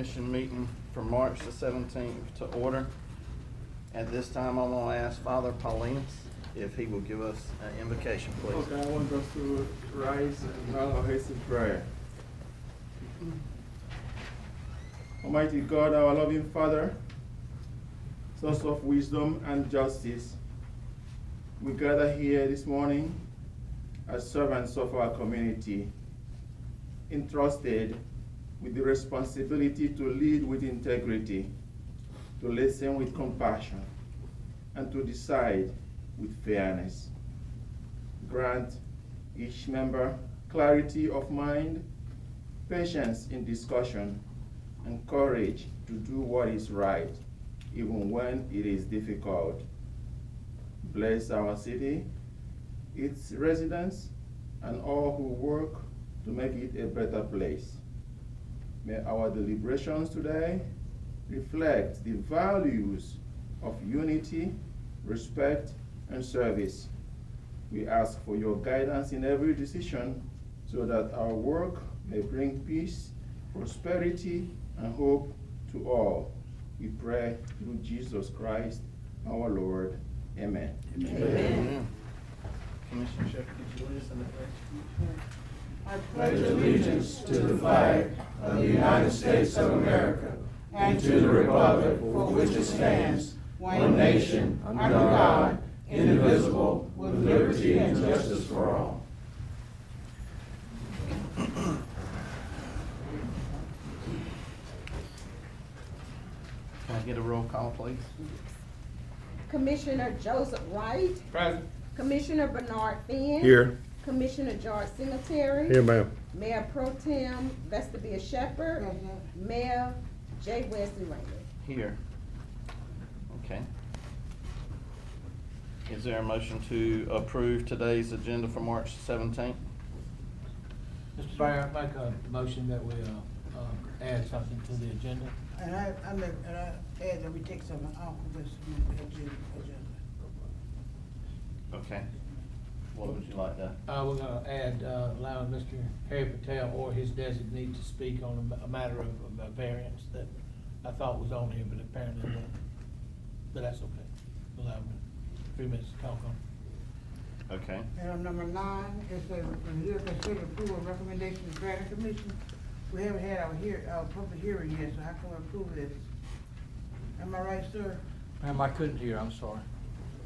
Commission meeting for March the 17th to order. At this time, I want to ask Father Paulinus if he will give us an invocation, please. Okay, I want us to rise and bow our heads in prayer. Almighty God, our loving Father, source of wisdom and justice, we gather here this morning as servants of our community, entrusted with the responsibility to lead with integrity, to listen with compassion, and to decide with fairness. Grant each member clarity of mind, patience in discussion, and courage to do what is right, even when it is difficult. Bless our city, its residents, and all who work to make it a better place. May our deliberations today reflect the values of unity, respect, and service. We ask for your guidance in every decision so that our work may bring peace, prosperity, and hope to all. We pray through Jesus Christ, our Lord. Amen. Amen. Commissioner Shepherd, could you lead us in the pledge? I pledge allegiance to the flag of the United States of America and to the republic for which it stands, one nation, under God, indivisible, with liberty and justice for all. Can I get a roll call, please? Commissioner Joseph Wright. Present. Commissioner Bernard Finn. Here. Commissioner George Singletary. Here, ma'am. Mayor Pro Tem Vestavia Shepherd. Mayor J. Wesley Raymond. Here. Okay. Is there a motion to approve today's agenda for March 17th? Mr. Mayor, I make a motion that we add something to the agenda. And I add that we take some off of this agenda. Okay. What would you like to? We're gonna add, allowing Mr. Harry Patel or his designee to speak on a matter of a variance that I thought was on here, but apparently not. But that's okay. Allow me 3 minutes to talk on. Okay. And on number 9, it says, review and consider approval of recommendation of planning commission. We haven't had our public hearing yet, so how can we approve this? Am I right, sir? Ma'am, I couldn't hear, I'm sorry.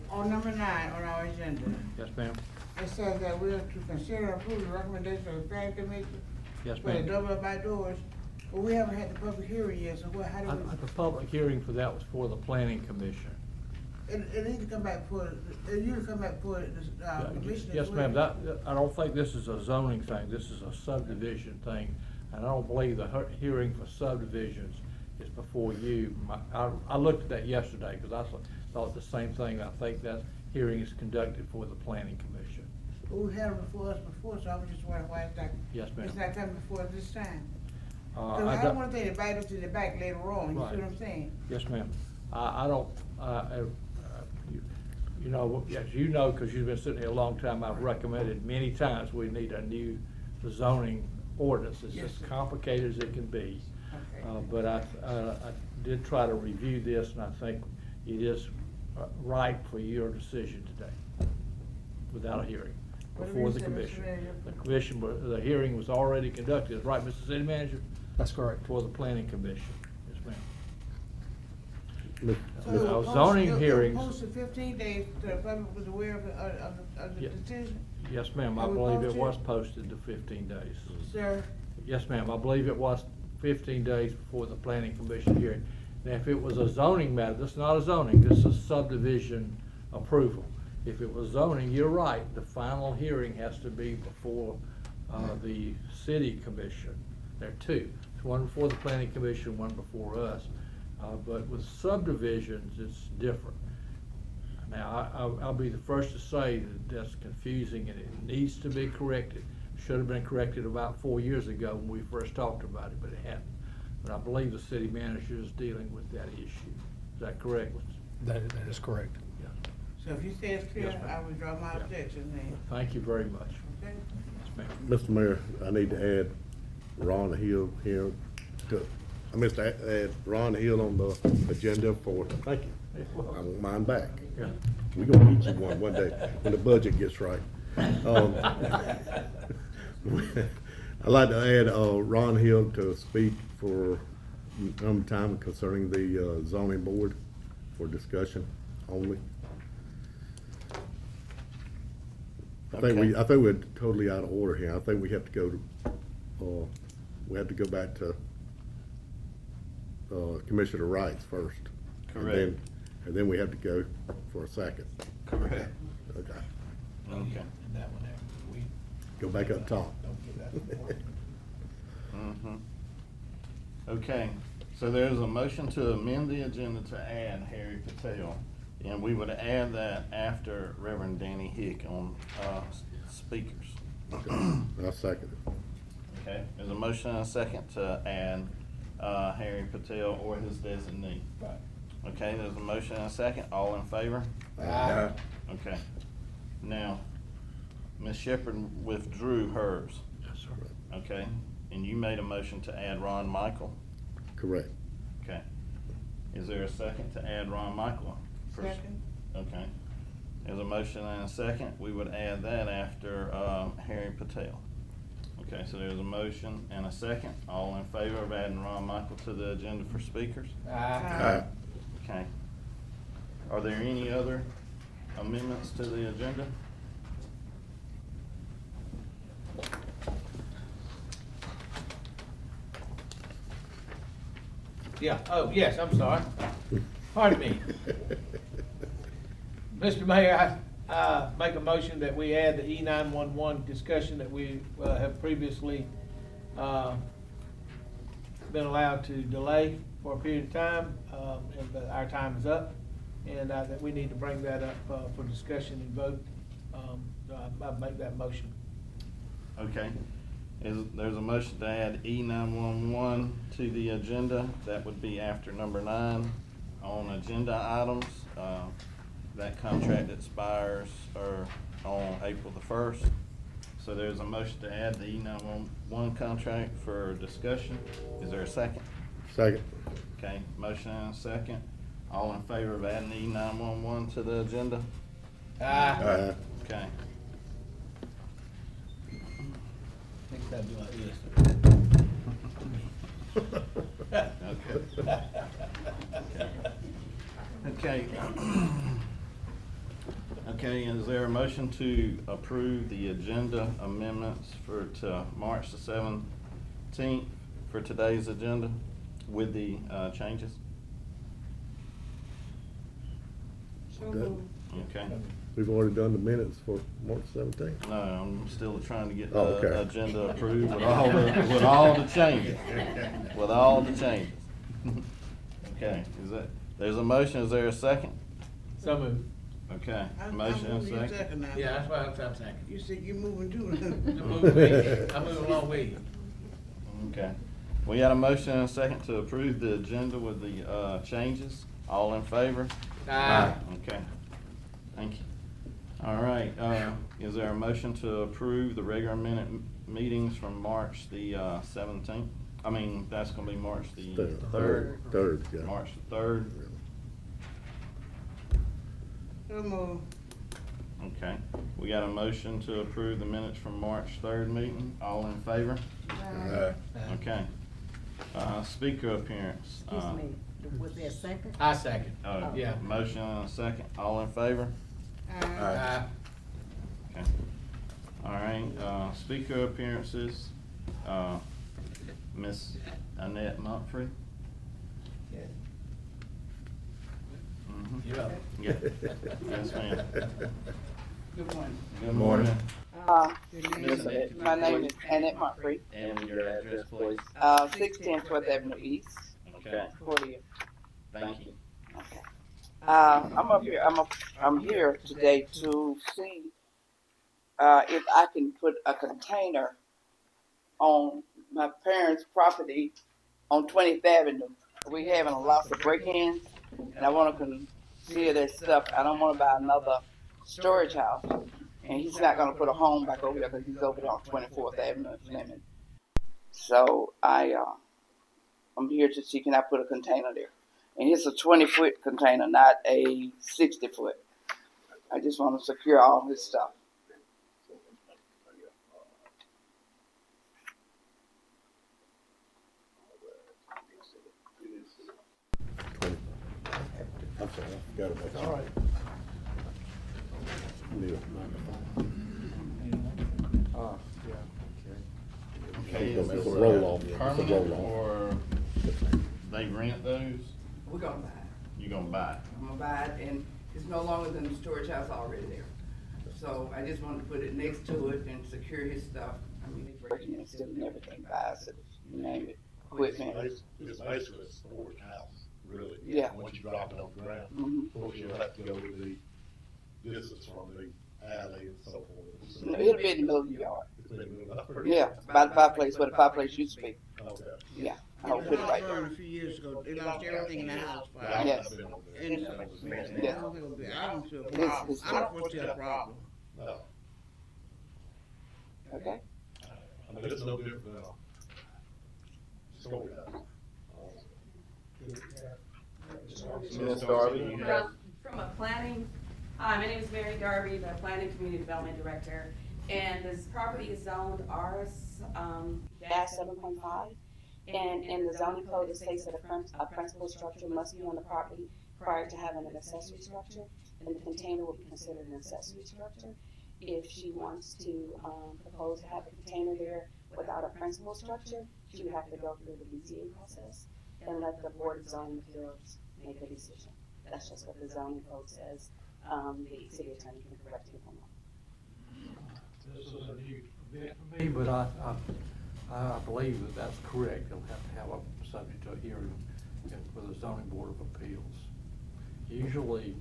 On number 9 on our agenda, Yes, ma'am. it says that we are to consider approval of recommendation of the planning commission Yes, for the ma'am. double up outdoors. But we haven't had the public hearing yet, so how do we? The public hearing for that was for the planning commission. It needs to come back for, it usually come back for the, commission as Yes, well. ma'am, I don't think this is a zoning thing, this is a subdivision thing. And I don't believe the hearing for subdivisions is before you. I looked at that yesterday, because I thought the same thing. I think that hearing is conducted for the planning commission. We had it before us before, so I was just wondering why it's not. Yes, ma'am. It's not coming before us this time. Cause I I don't want to take the bite us in the back later on, you Right. see what I'm saying? Yes, ma'am. I don't, you know, as you know, because you've been sitting here a long time, I've recommended many times we need a new zoning ordinance. It's Yes, as sir. complicated as it can be. Okay. But I did try to review this, and I think it is right for your decision today, without a hearing, What before did the you say, Mr. commission. Mayor? The commission, the hearing was already conducted, right, Mr. City Manager? That's correct. For the planning commission, yes, ma'am. So it was Our posted- zoning it was hearings. Posted 15 days, so the public was aware of the Yeah. decision? Yes, ma'am, I Have we believe it posted? was posted to 15 days. Sir, Yes, ma'am, I believe it was 15 days before the planning commission hearing. Now, if it was a zoning matter, this is not a zoning, this is subdivision approval. If it was zoning, you're right, the final hearing has to be before the city commission. There are two, one before the planning commission, one before us. But with subdivisions, it's different. Now, I'll be the first to say that that's confusing and it needs to be corrected. Should have been corrected about 4 years ago when we first talked about it, but it hadn't. But I believe the city manager is dealing with that issue. Is that correct? That is correct. Yeah. so if you say it's clear, Yes, ma'am. I withdraw my Yeah. objection then, Thank you very much. okay? Yes, ma'am. Mr. Mayor, I need to add Ron Hill here to I missed to add Ron Hill on the agenda for, thank you. I want mine back. Yeah. We're gonna get you one day when the budget gets right. I'd like to add, Ron Hill to speak for some time concerning the, zoning board for discussion only. I think Okay. we're totally out of order here. I think we have to go to, we have to go back to, Commissioner Wrights first. Correct. And then we have to go for a second. Correct. Okay. Okay. That one there, we Go back up top. don't get that one. Mhm. Okay, so there's a motion to amend the agenda to add Harry Patel. And we would add that after Reverend Danny Hick on, speakers. I'll second it. Okay, there's a motion and a second to add, Harry Patel or his designee. Right. Okay, there's a motion and a second, all in favor? Aye. Okay. Now, Ms. Shepherd withdrew hers, Yes, sir. okay? And you made a motion to add Ron Michael, Correct. okay? Is there a second to add Ron Michael? Second. Okay. There's a motion and a second, we would add that after, Harry Patel. Okay, so there's a motion and a second, all in favor of adding Ron Michael to the agenda for speakers? Aye. Okay. Are there any other amendments to the agenda? Yeah, oh, yes, I'm sorry. Pardon me. Mr. Mayor, I make a motion that we add the E911 discussion that we have previously been allowed to delay for a period of time, but our time is up, and that we need to bring that up for discussion and vote. I make that motion. Okay. There's a motion to add E911 to the agenda. That would be after number 9 on agenda items. That contract expires on April the 1st. So there's a motion to add the E911 contract for discussion. Is there a second? Second. Okay, motion and a second. All in favor of adding E911 to the agenda? Aye. Okay. I think that'd be like this. Okay. Okay, is there a motion to approve the agenda amendments to March the 17th for today's agenda with the changes? So Okay. moved. Okay. We've already done the minutes for March 17th. No, I'm still trying to get the Oh, okay. agenda approved with all the changes. With all the changes. Okay, there's a motion, is there a second? So moved. Okay, I'm motion and moving you second. now. Yeah, that's what I'm saying. You said you're moving too. I'm moving along with you. Okay. We got a motion and a second to approve the agenda with the changes. All in favor? Aye. Okay. Thank you. All right, is there a motion to approve the regular minute meetings from March the 17th? I mean, that's gonna be March the 3rd. Third, yeah. March the 3rd. So moved. Okay. We got a motion to approve the minutes from March 3rd meeting. All in favor? Aye. Okay. Speaker appearance. Excuse me, was there a second? I second. Oh, Yeah. motion and a second. All in favor? Aye. Okay. All right, speaker appearances, Miss Annette Mumphrey. Yeah. Mhm. You're up. Yeah, yes, ma'am. Good morning. Good morning. Your Miss name? Annette. My name is Annette Humphrey, And your address, please. 610 4th Avenue East, Okay, Cordele. thank you. Okay. I'm here today to see if I can put a container on my parents' property on 20th Avenue. We having a lot of break-ins, and I want to conceal that stuff. I don't want to buy another storage house, and he's not going to put a home back over there because he's over there on 24th Avenue in Fleming. So I I'm here to see can I put a container there. And it's a 20-foot container, not a 60-foot. I just want to secure all his stuff. I'm sorry, I forgot about you. All right. Need a microphone. Yeah. Okay, It's is a this roll-off, yeah, it's a permanent roll-off. or they rent those? We're gonna buy it. You gonna buy it? I'm gonna buy it, and it's no longer than the storage house already there. So I just wanted to put it next to it and secure his stuff. I mean, he's breaking and stealing everything, bicycles, you name it, equipment. It's basically a storage house, really. Yeah. Once you drop it on the ground, Mhm. of course, you'll have to go with the distance from the alley and so forth. So No, it'll be in the middle of the yard. it's been moved up pretty- Yeah, by the fireplace, where the fireplace used to be. Okay. Yeah, The I'll put it right house there. burned a few years ago. They lost everything in the house The fire. house Yes. has been over there. And That was I amazing. Yeah. don't think it'll be, I don't see a It's- problem. it's- I don't foresee a problem. No, Okay? I mean, it's no different than a storage house. Ms. Darby, you have, From a planning, hi, my name is Mary Darby, the Planning Community Development Director. And this property is zoned RS, dash 7.5. And in the zoning code, it states that a principal structure must be on the property prior to having an accessory structure. And the container will be considered an accessory structure. If she wants to, propose to have a container there without a principal structure, she would have to go through the BZA process and let the Board of Zoning Appeals make a decision. That's just what the zoning code says. The city attorney can correct me if I'm wrong. This is a new event for me, but I believe that that's correct. They'll have to have a subject to a hearing with the zoning board of appeals. Usually,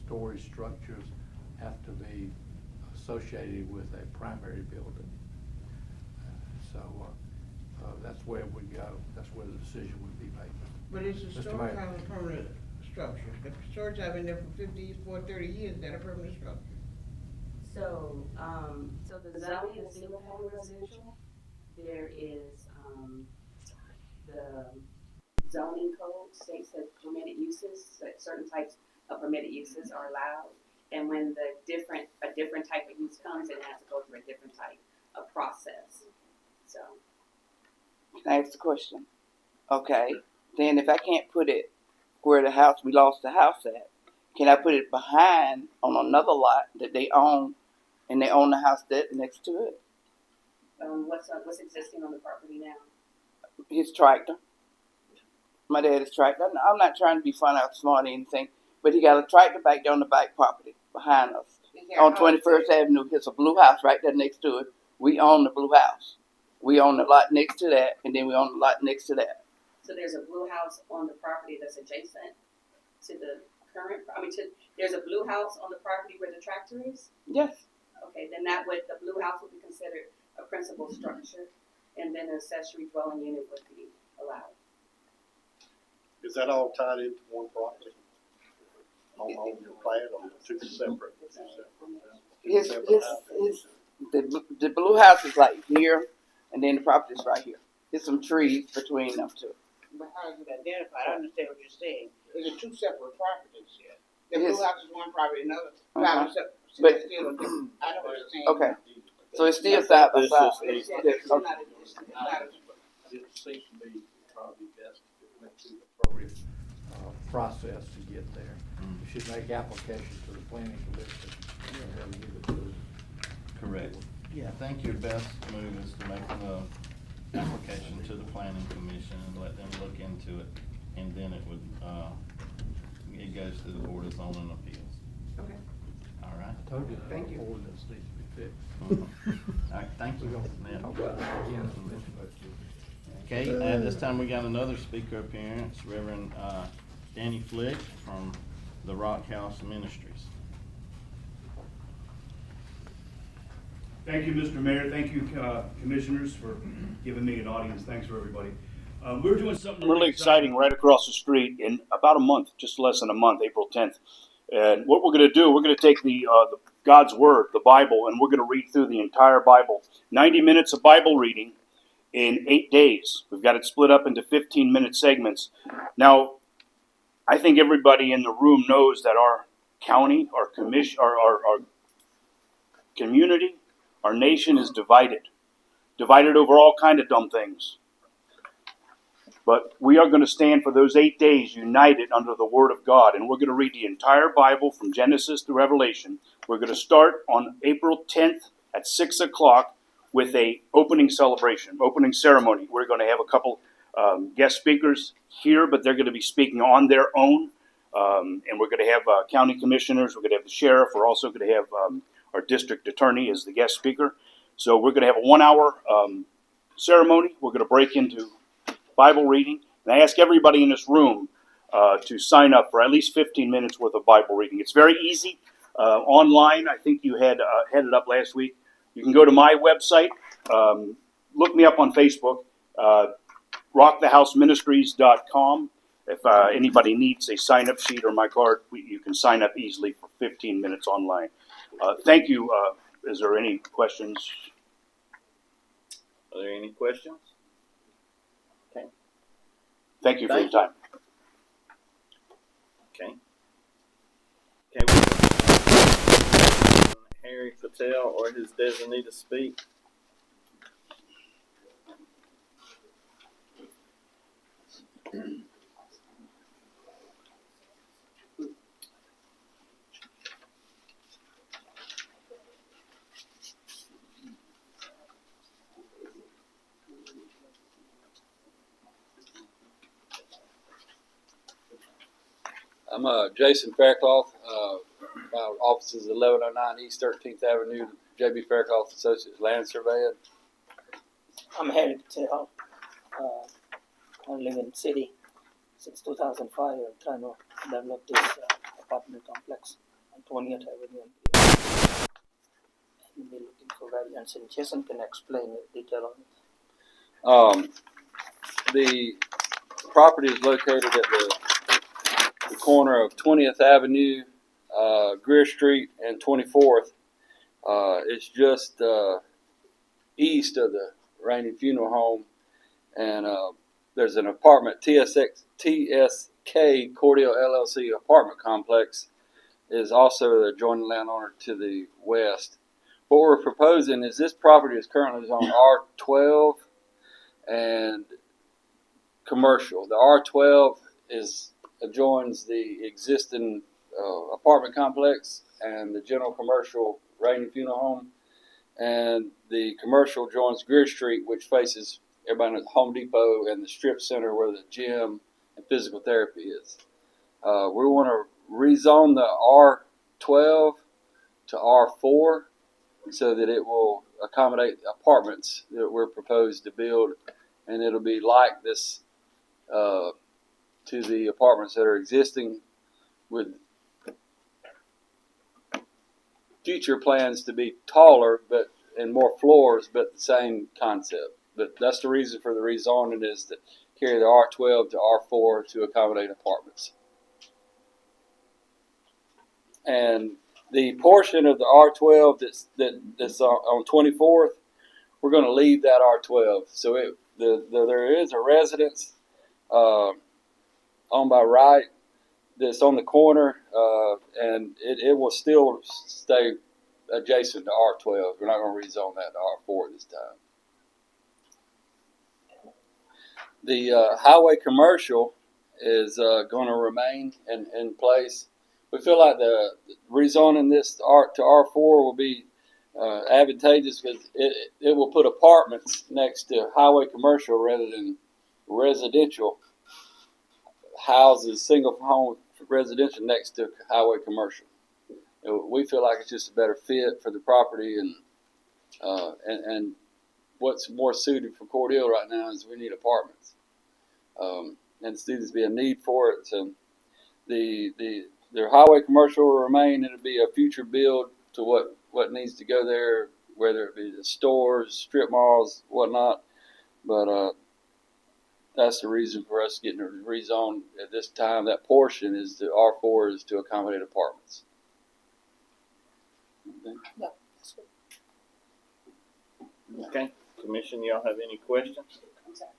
storage structures have to be associated with a primary building. So, that's where it would go. That's where the decision would be made. But it's a Mr. storage Mayor. house, a permanent structure. The storage house been there for 30 years, that a permanent structure. So, so the zoning is single family residential. There is, the zoning code states that permitted uses, that certain types of permitted uses are allowed. And when a different type of use comes, it has to go through a different type of process, so. Can I ask a question? Okay, then if I can't put it where the house, we lost the house at, can I put it behind on another lot that they own, and they own the house that next to it? What's existing on the property now? His tractor. My dad's tractor. I'm not trying to be fun out smart or anything, but he got a tractor back there on the back property behind us. On 21st Avenue, there's a blue house right there next to it. We own the blue house. We own the lot next to that, and then we own the lot next to that. So there's a blue house on the property that's adjacent to the current, there's a blue house on the property where the tractor is? Yes. Okay, then the blue house would be considered a principal structure, and then an accessory dwelling unit would be allowed. Is that all tied into one property? On your plan, or two separate? The blue house is like here, and then the property is right here. There's some trees between them two. But how is it identified? I understand what you're saying. Is it two separate properties here? The Yes. blue house is one property, another. Uh-huh. So But- it's still a different, I know what you're saying. Okay. So it's still side by side. It's Yeah, it's not, okay. it's not, It seems to be probably best to make the appropriate process to get there. We should make application to the planning commission. And then give it to correct. Yeah, I think your best move is to make an application to the planning commission and let them look into it. And then it would, it goes to the Board of Zoning Appeals. Okay. All right? I told you that Thank you. ordinance needs to be fixed. All right, thank you. We're gonna Now- talk about it again. Okay, at this time, we got another speaker appearance, Reverend Danny Flick from the Rock House Ministries. Thank you, Mr. Mayor. Thank you, commissioners, for giving me an audience. Thanks for everybody. We're doing something Really exciting right across the street in about a month, just less than a month, April 10th. And what we're going to do, we're going to take the God's Word, the Bible, and we're going to read through the entire Bible. 90 minutes of Bible reading. in 8 days. We've got it split up into 15-minute segments. Now, I think everybody in the room knows that our county, our commission, our community, our nation is divided over all kind of dumb things. But we are going to stand for those 8 days united under the Word of God, and we're going to read the entire Bible from Genesis to Revelation. We're going to start on April 10th at 6 o'clock with a opening celebration, opening ceremony. We're going to have a couple guest speakers here, but they're going to be speaking on their own. And we're going to have county commissioners. We're going to have the sheriff. We're also going to have our district attorney as the guest speaker. So we're going to have a 1-hour ceremony. We're going to break into Bible reading. And I ask everybody in this room to sign up for at least 15 minutes worth of Bible reading. It's very easy. Online, I think you had it up last week. You can go to my website. Look me up on Facebook, rockthehouseministries.com. If anybody needs a sign-up sheet or my card, you can sign up easily for 15 minutes online. Thank you. Is there any questions? Are there any questions? Okay. Thank you for your time. Okay. Harry Patel or his designee to speak. I'm Jason Faircloth. My office is 1109 East 13th Avenue, J.B. Faircloth Associates Land Surveying. I'm Harry Patel. I live in the city since 2005. I'm trying to develop this apartment complex on 20th Avenue. And we're looking for variants, and Jason can explain the detail on it. The property is located at the corner of 20th Avenue, Greer Street, and 24th. It's just east of the Rainey Funeral Home, and there's an apartment, TSK Cordele LLC apartment complex is also the adjoining landowner to the west. What we're proposing is this property is currently on R12 and commercial. The R12 adjoins the existing apartment complex and the general commercial Rainey Funeral Home, and the commercial joins Greer Street, which faces everybody at Home Depot and the strip center where the gym and physical therapy is. We want to rezone the R12 to R4 so that it will accommodate apartments that we're proposed to build, and it'll be like this to the apartments that are existing, with future plans to be taller and more floors, but the same concept. But that's the reason for the rezoning, is to carry the R12 to R4 to accommodate apartments. And the portion of the R12 that's on 24th, we're going to leave that R12. So there is a residence on my right that's on the corner, and it will still stay adjacent to R12. We're not going to rezone that to R4 this time. The highway commercial is going to remain in place. We feel like the rezoning this to R4 will be advantageous because it will put apartments next to highway commercial rather than residential houses, single home residential next to highway commercial. We feel like it's just a better fit for the property, and what's more suited for Cordele right now is we need apartments, and there seems to be a need for it. So the highway commercial will remain. It'll be a future build to what needs to go there, whether it be the stores, strip malls, whatnot. But that's the reason for us getting a rezone at this time. That portion is the R4 is to accommodate apartments. Okay. Yeah. Okay. Commission, y'all have any questions? I'm sorry.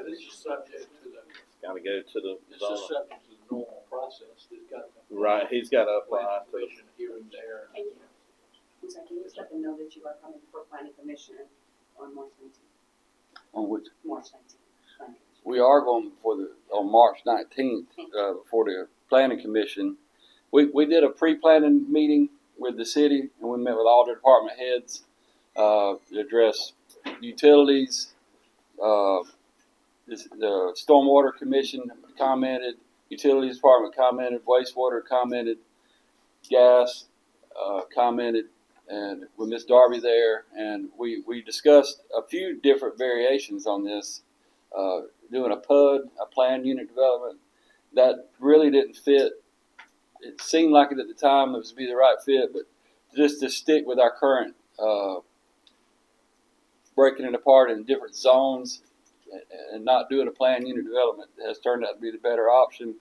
This is subject to the, Gotta go to the this is zone. subject to the normal process. It's got to. Right, he's gotta apply Planning to the, commission hearing there. Thank you. I'm sorry, can you just let them know that you are coming before planning commission on March 19th? On which, March 19th. Planning commission. we are going on March 19th, before the planning commission. We did a pre-planning meeting with the city, and we met with all the department heads, to address utilities, the stormwater commission commented, utilities department commented, wastewater commented, gas, commented, and with Ms. Darby there, and we discussed a few different variations on this, doing a PUD, a planned unit development, that really didn't fit. It seemed like it at the time it was to be the right fit, but just to stick with our current, breaking it apart in different zones and not doing a planned unit development has turned out to be the better option.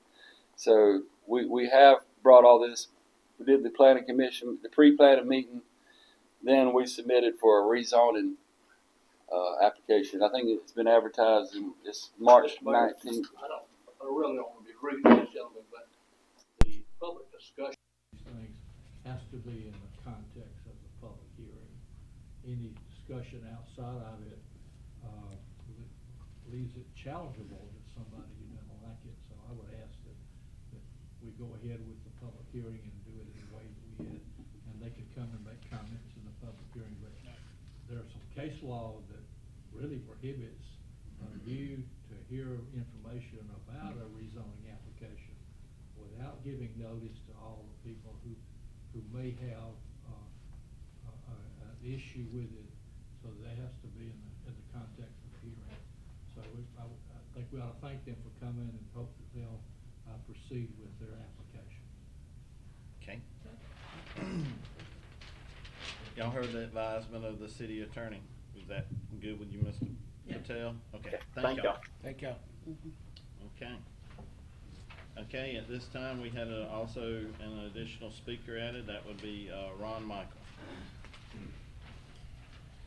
So we have brought all this. We did the planning commission, the pre-planning meeting, then we submitted for a rezoning application. I think it's been advertised in this March 19th. I really don't want to be rude to this gentleman, but the public discussion. These things has to be in the context of the public hearing. Any discussion outside of it, leaves it challengeable to somebody who doesn't like it. So I would ask that we go ahead with the public hearing and do it in the way that we had, and they could come and make comments in the public hearing. But there's some case law that really prohibits you to hear information about a rezoning application without giving notice to all the people who may have an issue with it. So that has to be in the context of the hearing. So I think we ought to thank them for coming and hope that they'll proceed with their application. okay. Y'all heard the advisement of the city attorney. Was that good with you, Mr. Patel? Okay, thank y'all. Thank y'all. Okay. Okay, at this time, we had also an additional speaker added. That would be Ron Michael.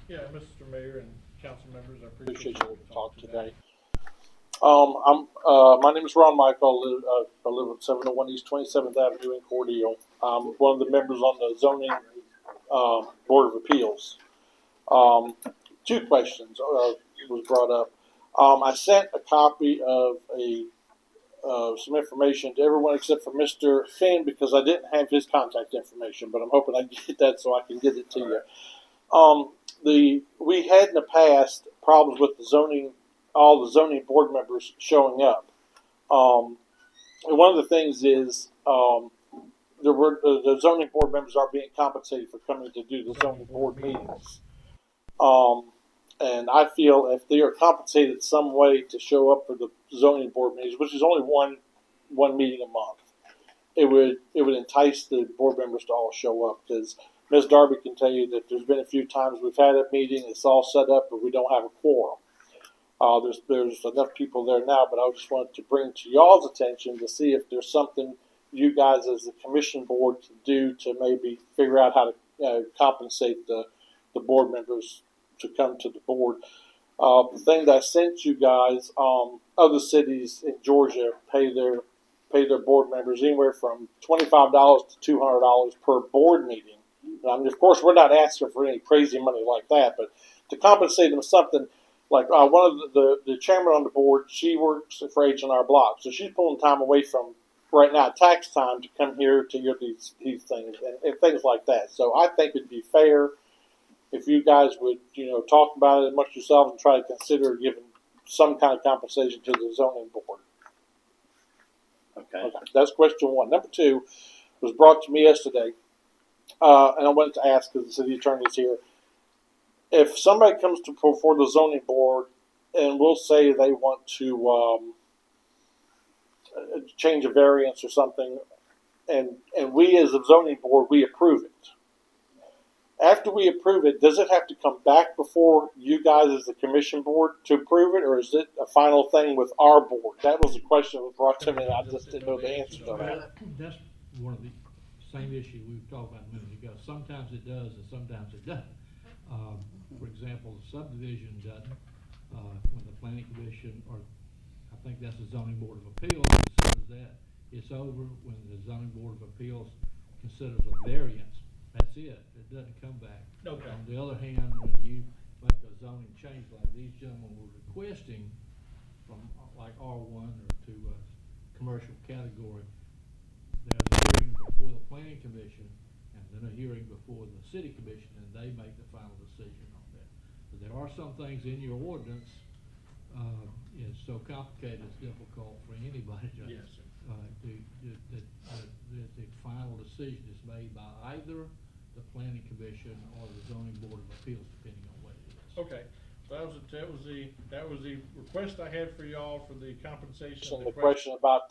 Yeah, Mr. Mayor and council members, I Appreciate appreciate you talk today. My name is Ron Michael. I live at 701 East 27th Avenue in Cordele. I'm one of the members on the zoning Board of Appeals. Two questions was brought up. I sent a copy of some information to everyone except for Mr. Finn because I didn't have his contact information, but I'm hoping I get that so I can get it to you. We had in the past problems with all the zoning board members showing up. And one of the things is the zoning board members are being compensated for coming to do the zoning board meetings. And I feel if they are compensated some way to show up for the zoning board meetings, which is only one meeting a month, it would entice the board members to all show up, because Ms. Darby can tell you that there's been a few times we've had a meeting, it's all set up, but we don't have a quorum. There's enough people there now, but I just wanted to bring to y'all's attention to see if there's something you guys as the commission board can do to maybe figure out how to compensate the board members to come to the board. The thing that I sent you guys, other cities in Georgia pay their board members anywhere from $25 to $200 per board meeting. And of course, we're not asking for any crazy money like that, but to compensate them something like one of the chairman on the board, she works for H&R Block, so she's pulling time away from right now tax time to come here to hear these things and things like that. So I think it'd be fair if you guys would, talk about it amongst yourselves and try to consider giving some kind of compensation to the zoning board. Okay. That's question one. Number two was brought to me yesterday, and I wanted to ask because the city attorney is here. If somebody comes to before the zoning board and we'll say they want to change a variance or something, and we as a zoning board, we approve it. After we approve it, does it have to come back before you guys as the commission board to approve it, or is it a final thing with our board? That was the question that was brought to me, and I just didn't know the answer to that. That's one of the same issue we talked about a minute ago. Sometimes it does and sometimes it doesn't. For example, the subdivision doesn't, when the planning commission, or I think that's the zoning board of appeals, considers that, it's over. When the zoning board of appeals considers a variance, that's it, it doesn't come back. Okay. On the other hand, when you make a zoning change like these gentlemen were requesting from like R1 or to a commercial category, there's a hearing before the planning commission and then a hearing before the city commission, and they make the final decision on that. But there are some things in your ordinance, it's so complicated, it's difficult for anybody to. Yes, sir. The final decision is made by either the planning commission or the zoning board of appeals, depending on what it is. Okay, so that was the request I had for y'all for the compensation. And the question about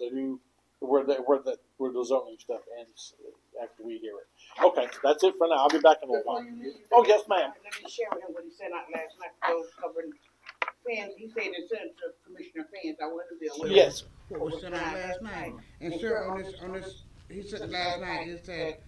where the zoning stuff ends after we hear it. Okay, that's it for now. I'll be back in a little while. Oh, yes, ma'am. Let me share with him what he said out last night, those covering fans. He said it sent to Commissioner Fans. I wanted to be aware. Yes. What was sent out last night. And sir, on this, he said last night, it said,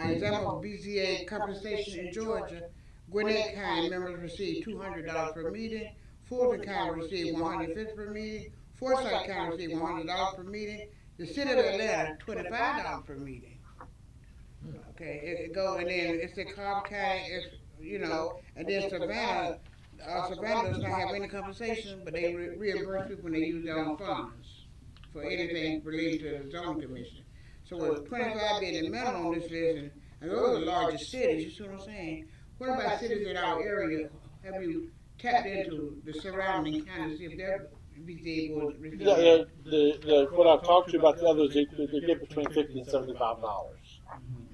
example of BZA compensation in Georgia, Gwinnett County members receive $200 per meeting, Fulton County received $150 per meeting, Forsyth County received $100 per meeting, the city of Atlanta, $25 per meeting. Okay, it go, and then it's the Cobb County, it's, and then Savannah does not have any compensation, but they reimburse people when they use their own funds for anything related to the zoning commission. So with 25 being the minimum on this list, and those are the largest cities, you see what I'm saying? What about cities in our area? Have you tapped into the surrounding counties, see if they're able to receive? Yeah, what I've talked to you about the others, they get between $50 and $75.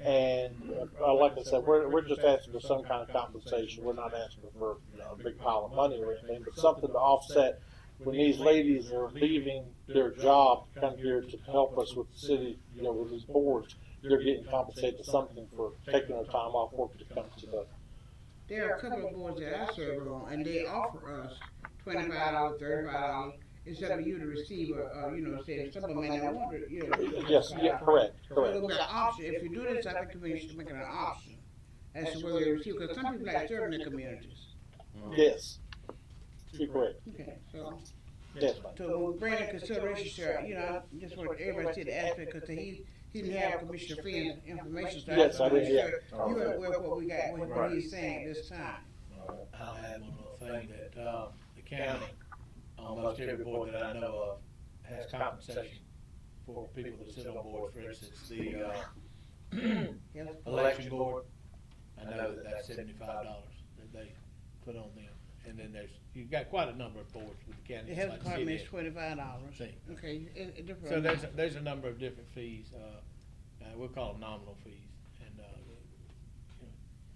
And like I said, we're just asking for some kind of compensation. We're not asking for a big pile of money or anything, but something to offset when these ladies are leaving their job to come here to help us with the city, with these boards. They're getting compensated something for taking their time off work to come to the. There are a couple of boards that I serve on, and they offer us $25, $35. It's up to you to receive say someone may not want to, Yes, yeah, correct. So it'll be an option. If you do this, I think we should make it an option as to whether they receive, because some people like serving their communities. Yes. You're correct. Okay, so. Yes, So we'll bring in consideration, sir, I just want everybody to see the aspect, because he didn't have Commissioner Finn's information. So yes, I did, yeah. You are aware of what we got, what he's saying at this time. I'll add one more thing that, the county, almost every board that I know of has compensation for people that sit on board. For instance, the, election board, I know that that's $75 that they put on them. And then you've got quite a number of boards with the county. The health like department is city. $25. See. Okay, different. So there's a number of different fees, we'll call them nominal fees, and,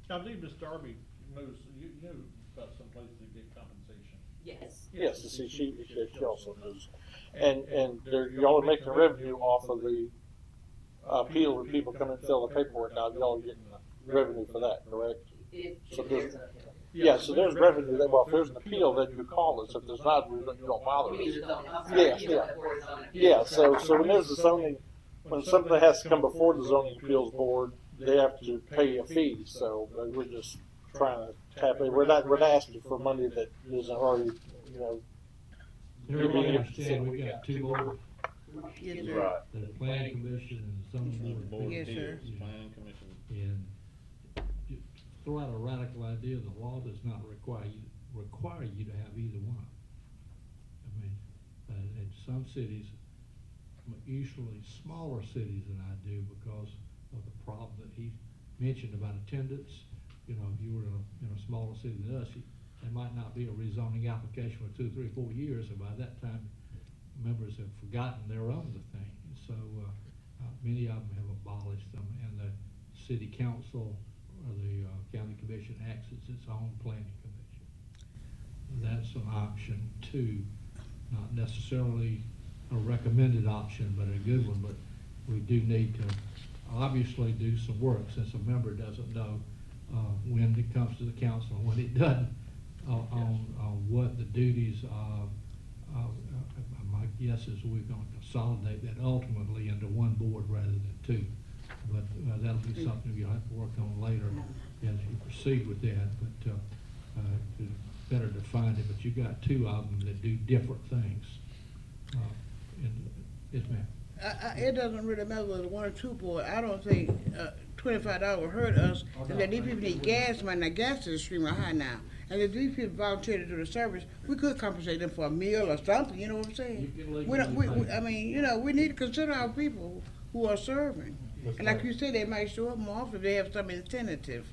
I believe Ms. Darby knows, you know about some places that get compensation. Yes. Yes, see, she also knows. And y'all are making revenue off of the appeal when people come and fill the paperwork out. Y'all are getting revenue for that, correct? So there's, so there's revenue. If there's an appeal, then you call us. If there's not, you don't bother us. Yeah. So when there's a zoning, when something has to come before the zoning appeals board, they have to pay a fee. So we're just trying to tap it. We're not asking for money that isn't already, Everybody understand we got two boards? Yes, sir. The planning commission and the zoning board. Yes, sir. Planning commission. And to throw out a radical idea, the law does not require you to have either one. I mean, in some cities, usually smaller cities than I do, because of the problem that he mentioned about attendance. If you were in a smaller city than us, there might not be a rezoning application for 2, 3, 4 years, and by that time, members have forgotten they're on the thing. So many of them have abolished them, and the city council or the county commission acts as its own planning commission. That's an option too, not necessarily a recommended option, but a good one. But we do need to obviously do some work, since a member doesn't know when it comes to the council and when it doesn't, on what the duties of. My guess is we're going to consolidate that ultimately into one board rather than two. But that'll be something you'll have to work on later as you proceed with that, but to better define it. But you got two of them that do different things. Yes, ma'am. It doesn't really matter whether one or two board. I don't think $25 will hurt us. And that these people need gas money. Now gas is extremely high now. And if these people volunteer to do the service, we could compensate them for a meal or something. You know what I'm saying? I mean, you know, we need to consider our people who are serving. And like you said, they might show up more often if they have some incentive.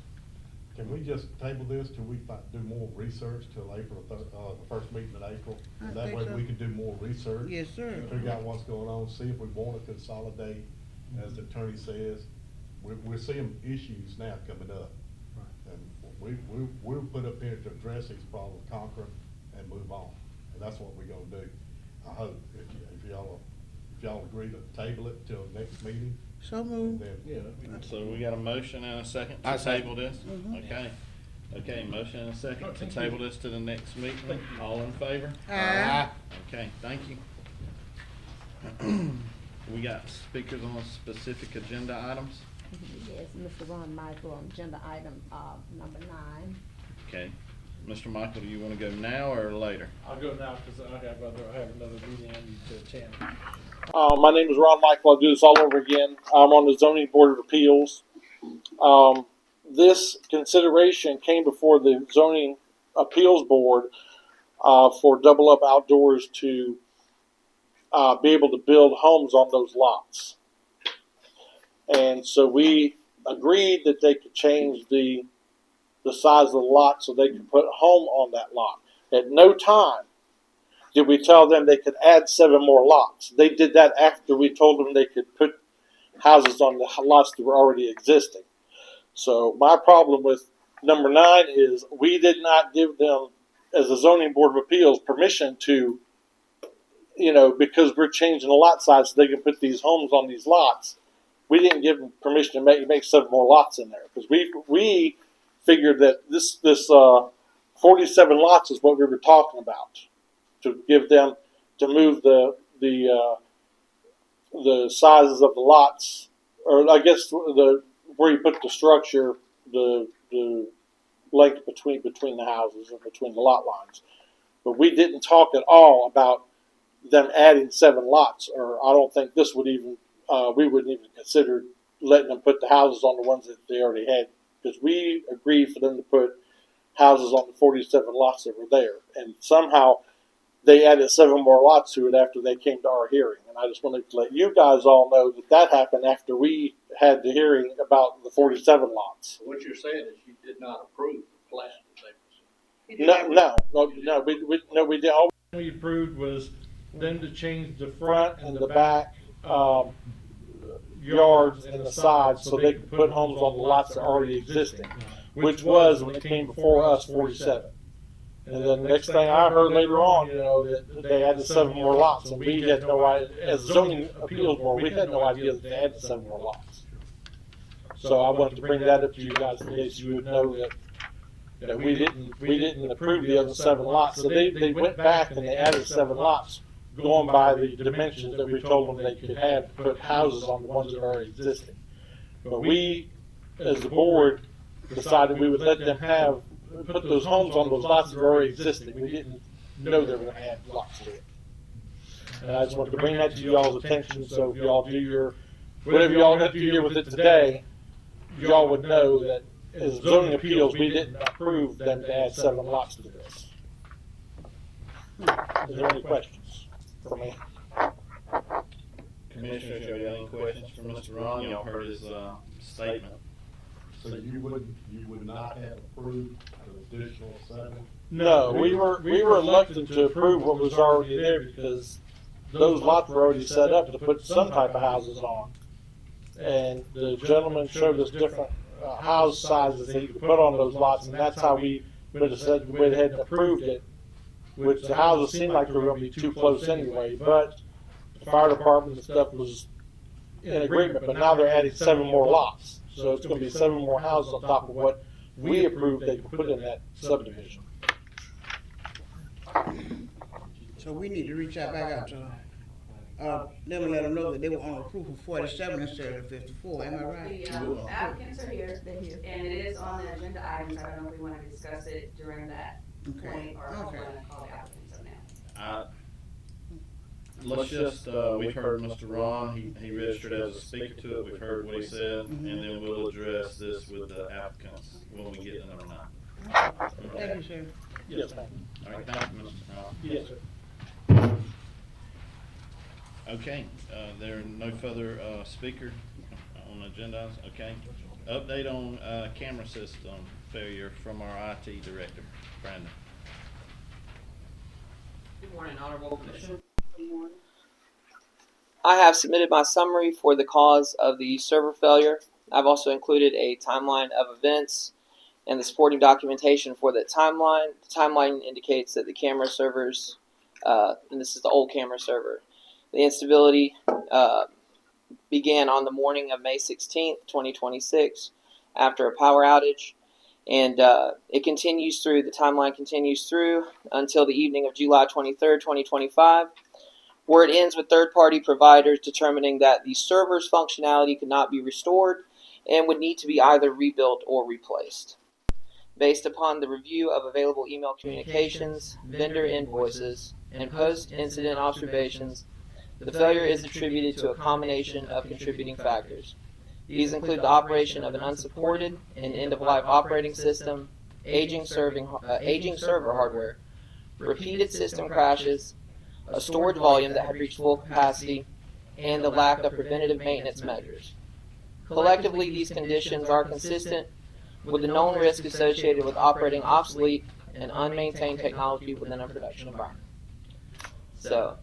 Can we just table this till we do more research till April, the first meeting in April? And that way we can do more research. Yes, sir. Figure out what's going on, see if we want to consolidate, as the attorney says. We're seeing issues now coming up. And we'll put up here to address these problems, conquer them, and move on. And that's what we're gonna do. I hope, if y'all agree to table it till next meeting. So moved. So we got a motion and a second I to second. table this? Okay. Okay, motion and a second to table this to the next meeting. All in favor? Aye. Okay, thank you. We got speakers on specific agenda items? Yes, Mr. Ron Michael on agenda item, number 9. Okay. Mr. Michael, do you wanna go now or later? I'll go now because I have another meeting I need to attend. My name is Ron Michael. I'll do this all over again. I'm on the Zoning Board of Appeals. This consideration came before the Zoning Appeals Board for double up outdoors to be able to build homes on those lots. And so we agreed that they could change the size of the lot so they could put a home on that lot. At no time did we tell them they could add 7 more lots. They did that after we told them they could put houses on the lots that were already existing. So my problem with number 9 is we did not give them, as a Zoning Board of Appeals, permission to, because we're changing the lot size so they can put these homes on these lots. We didn't give them permission to make 7 more lots in there because we figured that this 47 lots is what we were talking about, to give them, to move the sizes of the lots, or I guess where you put the structure, the length between the houses and between the lot lines. But we didn't talk at all about them adding 7 lots, or I don't think this would even, we wouldn't even consider letting them put the houses on the ones that they already had, because we agreed for them to put houses on the 47 lots that were there. And somehow they added 7 more lots to it after they came to our hearing. And I just wanted to let you guys all know that happened after we had the hearing about the 47 lots. What you're saying is you did not approve the plan that they presented. No, we didn't. All We approved was them to change the front and the back yards and the sides so they could put homes on the lots that are already existing, which was, when it came before us, 47. And then the next thing I heard later on, that they added 7 more lots, and we had no idea, as Zoning Appeals Board, we had no idea that they added 7 more lots. So I wanted to bring that up to you guys in case you would know that we didn't approve the other 7 lots. So they went back and they added 7 lots, going by the dimensions that we told them they could have to put houses on the ones that are existing. But we, as the board, decided we would let them put those homes on those lots that are already existing. We didn't know they were going to add lots to it. And I just wanted to bring that to y'all's attention, so if y'all do whatever y'all have to do here with it today, y'all would know that as zoning appeals, we didn't approve them to add 7 lots to this. Is there any questions for me? Commissioners, y'all got any questions for Mr. Ron? Y'all heard his statement. So you would not have approved an additional 7? No, we were reluctant to approve what was already there because those lots were already set up to put some type of houses on. And the gentleman showed us different house sizes that he could put on those lots, and that's how we would have said, went ahead and approved it, which the houses seemed like they were going to be too close anyway, but the fire department and stuff was in agreement, but now they're adding 7 more lots. So it's going to be 7 more houses on top of what we approved they could put in that subdivision. So we need to reach out back out to them. them and let them know that they were on approval for 47 instead of 54. Am I right? The applicants are here, They're here. and it is on the agenda items. I don't know if we want to discuss it during that Okay. point, or if we Okay. want to call the applicants up now. Let's just, we've heard Mr. Ron, he registered as a speaker to it, we've heard what he said, and then we'll address this with the applicants when we get to number 9. Thank you, sir. Yes, ma'am. All right, thank you, Mr. Ron. Yes, sir. Okay, there are no further, speaker on the agenda, okay. Update on, camera system failure from our IT director, Brandon. Good morning, Honorable Commission. I have submitted my summary for the cause of the server failure. I've also included a timeline of events and the supporting documentation for that timeline. The timeline indicates that the camera servers, and this is the old camera server, the instability began on the morning of May 16th, 2026, after a power outage. And it continues through, the timeline continues through until the evening of July 23rd, 2025, where it ends with third-party providers determining that the server's functionality could not be restored and would need to be either rebuilt or replaced. Based upon the review of available email communications, vendor invoices, and post-incident observations, the failure is attributed to a combination of contributing factors. These include the operation of an unsupported and end-of-life operating system, aging server hardware, repeated system crashes, a storage volume that had reached full capacity, and the lack of preventative maintenance measures. Collectively, these conditions are consistent with the known risk associated with operating obsolete and unmaintained technology within a production environment. So,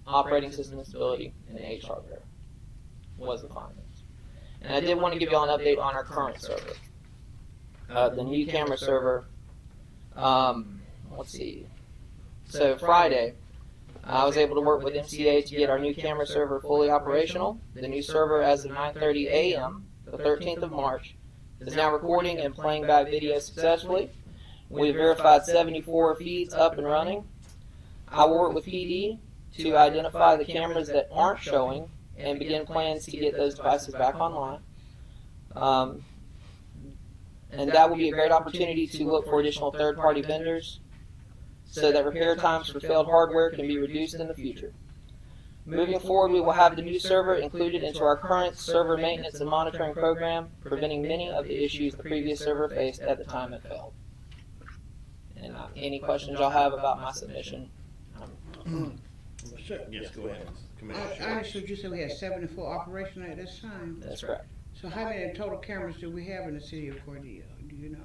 operating system instability and age hardware was the findings. And I did want to give you all an update on our current server. The new camera server, let's see. So Friday, I was able to work with MCA to get our new camera server fully operational. The new server, as of 9:30 a.m., the 13th of March, is now recording and playing back video successfully. We've verified 74 feeds up and running. I will work with PD to identify the cameras that aren't showing and begin plans to get those devices back online. And that will be a great opportunity to look for additional third-party vendors so that repair times for failed hardware can be reduced in the future. Moving forward, we will have the new server included into our current server maintenance and monitoring program, preventing many of the issues the previous server faced at the time it failed. And any questions y'all have about my submission? Sure. Yes, go ahead, Commissioner. I understood you said we had 74 operational at this time. That's correct. So how many total cameras do we have in the city of Cordele? Do you know?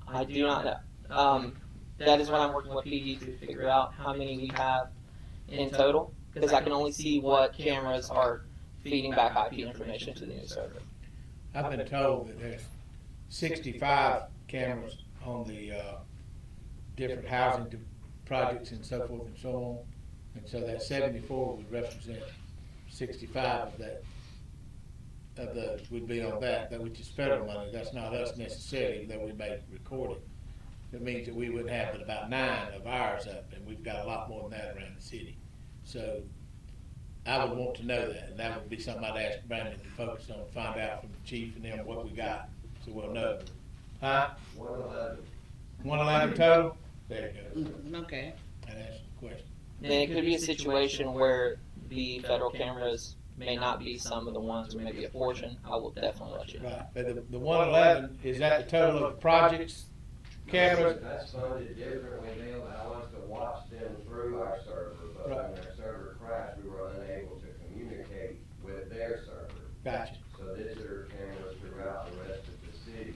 I do not know. That is what I'm working with PD to figure out how many we have in total, because I can only see what cameras are feeding back IP information to the new server. I've been told that there's 65 cameras on the different housing projects and so forth and so on. And so that 74 would represent 65 of that, of those would be on that, which is federal money. That's not us necessarily, even though we may record it. It means that we wouldn't have but about 9 of ours up, and we've got a lot more than that around the city. So I would want to know that, and that would be something I'd ask Brandon to focus on, find out from the chief and them what we got, so we'll know. Huh? 111. 111 total? There you go. Okay. That answers the question. And it could be a situation where the federal cameras may not be some of the ones, or maybe a portion. I will definitely let you know. Right, but the 111, is that the total of projects, cameras? That's funded differently. They allow us to watch them through our server, but when their server crashed, we were unable to communicate with their server. Gotcha. So these are cameras throughout the rest of the city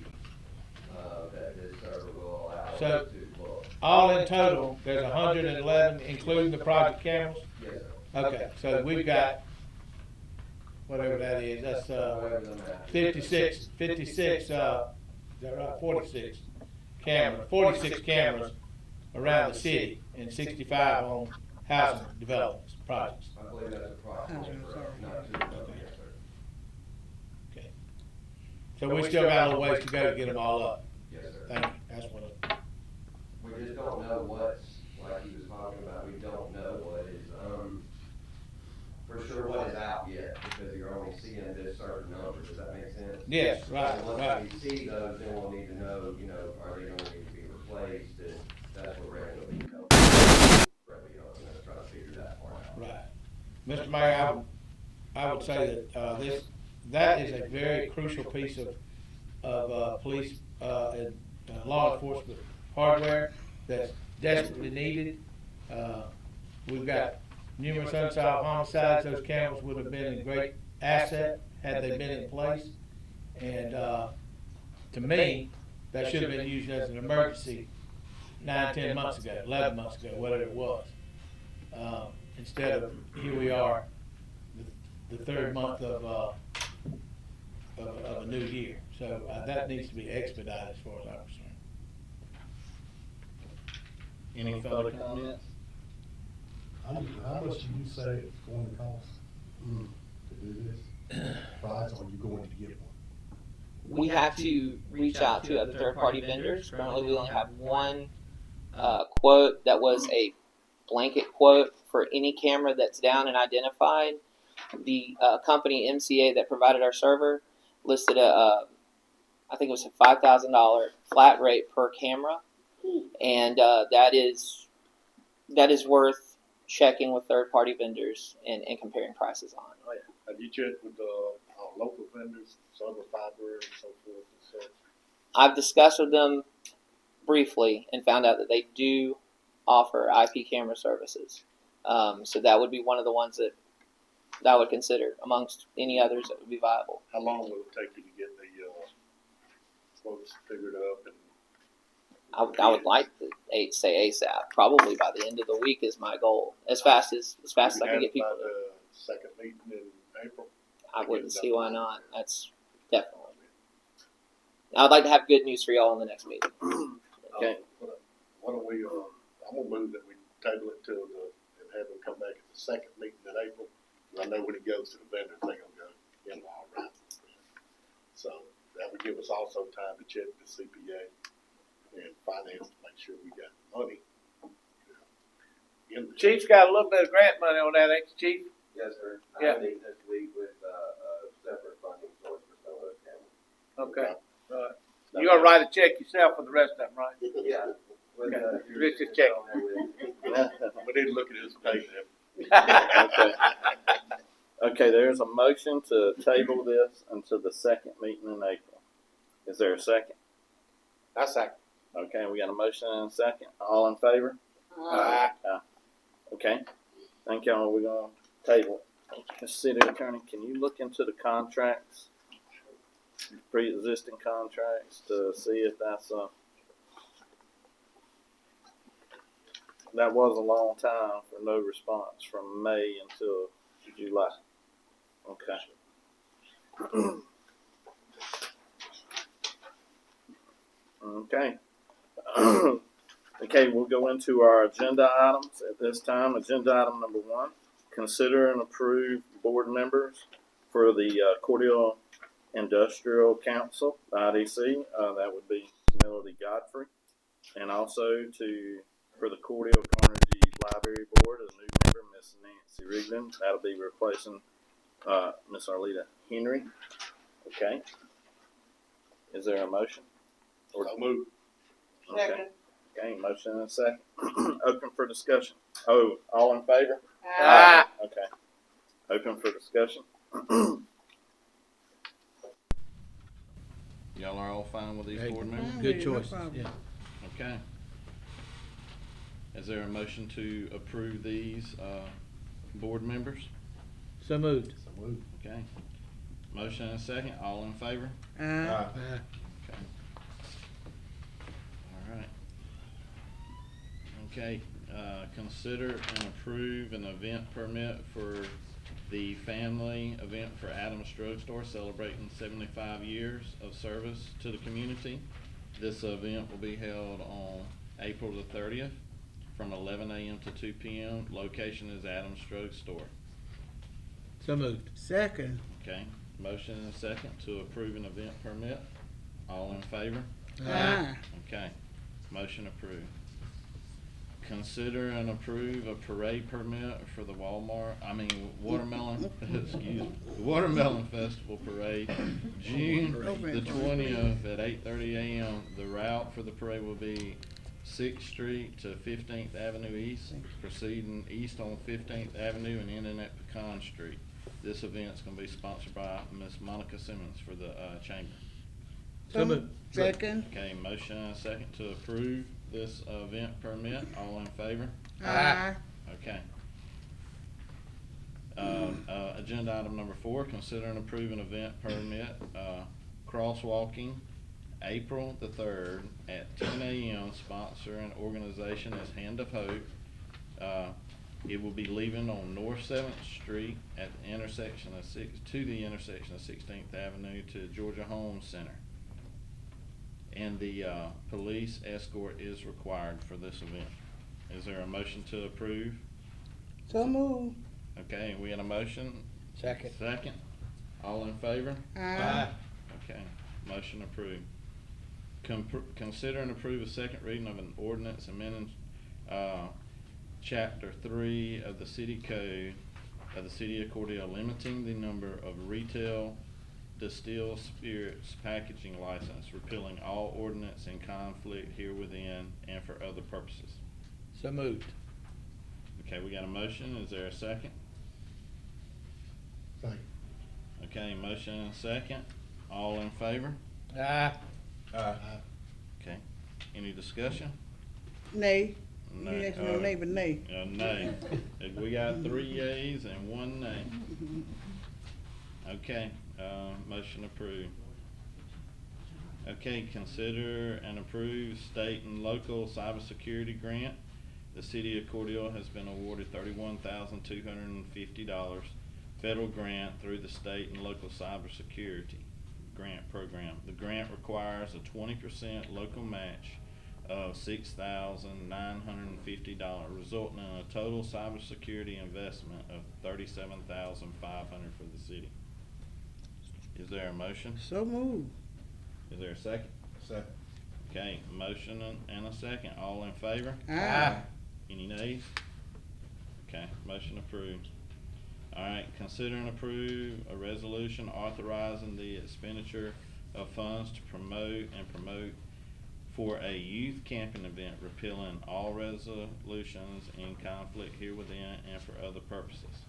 that this server will allow us So, to look. all in total, there's 111, including the project cameras? Yes, sir. Okay, so we've got, whatever that is, that's 56, is that right, 46 cameras, 46 cameras around the city, and 65 on housing developments, projects. I believe that's approximately correct, not too much, yes, sir. Okay. So we still got a little ways to go to get them all up. Yes, sir. Thank you, that's what We just don't know what's, like he was talking about, we don't know what is out yet, because you're only seeing this certain number, does that make sense? Yes, right, So once right. we see those, then we'll need to know, you know, are they gonna need to be replaced, and that's what Randy will be covering. Try to figure that part out. Right. Mr. Mayor, I would say that, that is a very crucial piece of police, and law enforcement hardware that's desperately needed. We've got numerous unsolved homicides. Those cameras would have been a great asset had they been in place. And, to me, that should have been used as an emergency 9, 10 months ago, 11 months ago, whatever it was. Instead of, here we are, the third month of a new year. So that needs to be expedited as far as I'm concerned. Any further comments? How much do you say it's going to cost to do this? Price, or are you going to get one? We have to reach out to other third-party vendors. Currently, we only have one quote that was a blanket quote for any camera that's down and identified. The company MCA that provided our server listed I think it was a $5,000 flat rate per camera, and that is worth checking with third-party vendors and comparing prices on. Oh, yeah. Have you checked with local vendors, Silver Fiber and so forth and such? I've discussed with them briefly and found out that they do offer IP camera services. So that would be one of the ones that I would consider amongst any others that would be viable. How long will it take you to get the quotes figured up? And I would like to say ASAP. Probably by the end of the week is my goal. As fast as I can get people. By the second meeting in April? I wouldn't see why not. That's definitely. I'd like to have good news for y'all in the next meeting. Okay. Why don't we, I'm gonna move that we table it till and have them come back at the second meeting in April. I know when it goes to the vendors, they're gonna go in all right. So that would give us also time to check the CPA and finance to make sure we got money. Chief's got a little bit of grant money on that, ain't you, Chief? Yes, sir. Yeah. I meet this week with a separate funding source for some of those cameras. Okay. You're gonna write a check yourself for the rest of them, right? Yeah. With, Rich's check. We need to look at his pay then. Okay. Okay, there's a motion to table this until the second meeting in April. Is there a second? I second. Okay, we got a motion and a second. All in favor? Aye. Okay. Thank y'all. We're gonna table it. Mr. City Attorney, can you look into the contracts, pre-existing contracts, to see if that's that was a long time for no response from May until July. Okay. Okay. Okay, we'll go into our agenda items at this time. Agenda item number 1, consider and approve board members for the Cordele Industrial Council, IDC. That would be Melody Godfrey. And also for the Cordele Carnegie Library Board, a new member, Miss Nancy Rigdon. That'll be replacing Miss Arleta Henry. Okay. Is there a motion? Or move. Okay. Okay, motion and a second. Open for discussion. Oh, all in favor? Aye. Okay. Open for discussion. Y'all are all fine with these board members? Good choices. Yeah. Okay. Is there a motion to approve these board members? So moved. Okay. Motion and a second. All in favor? Aye. Okay. All right. Okay, consider and approve an event permit for the family event for Adams Drug Store celebrating 75 years of service to the community. This event will be held on April the 30th from 11 a.m. to 2 p.m. Location is Adams Drug Store. So moved. Second. Okay, motion and a second to approve an event permit. All in favor? Aye. Okay, motion approved. consider and approve a parade permit for the Watermelon, excuse me, the Watermelon Festival Parade, June the 20th at 8:30 a.m. The route for the parade will be 6th Street to 15th Avenue East, proceeding east on 15th Avenue and ending at Pecan Street. This event's gonna be sponsored by Miss Monica Simmons for the chamber. So moved. Second. Okay, motion and a second to approve this event permit. All in favor? Aye. Okay. Agenda item number 4, consider and approve an event permit, crosswalking, April the 3rd at 10 a.m. Sponsor and organization is Hand of Hope. It will be leaving on North 7th Street at the intersection of 16th Avenue to Georgia Home Center. And the police escort is required for this event. Is there a motion to approve? So moved. Okay, we had a motion. Second. Second. All in favor? Aye. Okay, motion approved. Consider and approve a second reading of an ordinance amending Chapter 3 of the City Code of the City of Cordele, limiting the number of retail distilled spirits packaging license, repealing all ordinance in conflict herewithin and for other purposes. So moved. Okay, we got a motion. Is there a second? Second. Okay, motion and a second. All in favor? Aye. Okay. Any discussion? Nay. No, You actually no nay, but nay. Nay. We got 3 yeas and 1 nay. Okay, motion approved. Okay, consider and approve state and local cybersecurity grant. The city of Cordele has been awarded $31,250 federal grant through the state and local cybersecurity grant program. The grant requires a 20% local match of $6,950, resulting in a total cybersecurity investment of $37,500 for the city. Is there a motion? So moved. Is there a second? Second. Okay, motion and a second. All in favor? Aye. Any nays? Okay, motion approved. All right, consider and approve a resolution authorizing the expenditure of funds to promote for a youth camping event, repealing all resolutions in conflict herewithin and for other purposes.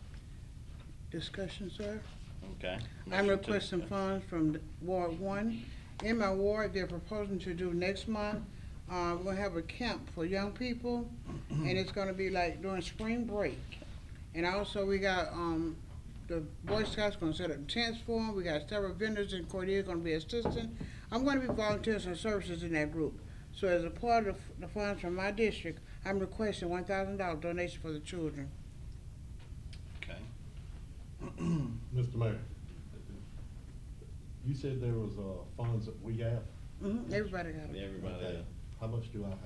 Discussion, sir. Okay. I'm Motion to requesting discuss. funds from Ward 1. In my ward, they're proposing to do next month. We're gonna have a camp for young people, and it's gonna be like during spring break. And also, we got, the Boy Scouts gonna set up tents for them. We got several vendors in Cordele gonna be assisting. I'm gonna be volunteering some services in that group. So as a part of the funds from my district, I'm requesting $1,000 donation for the children. Okay. Mr. Mayor, you said there was, funds that we have. Everybody got it. Everybody Okay. else. How much do I have?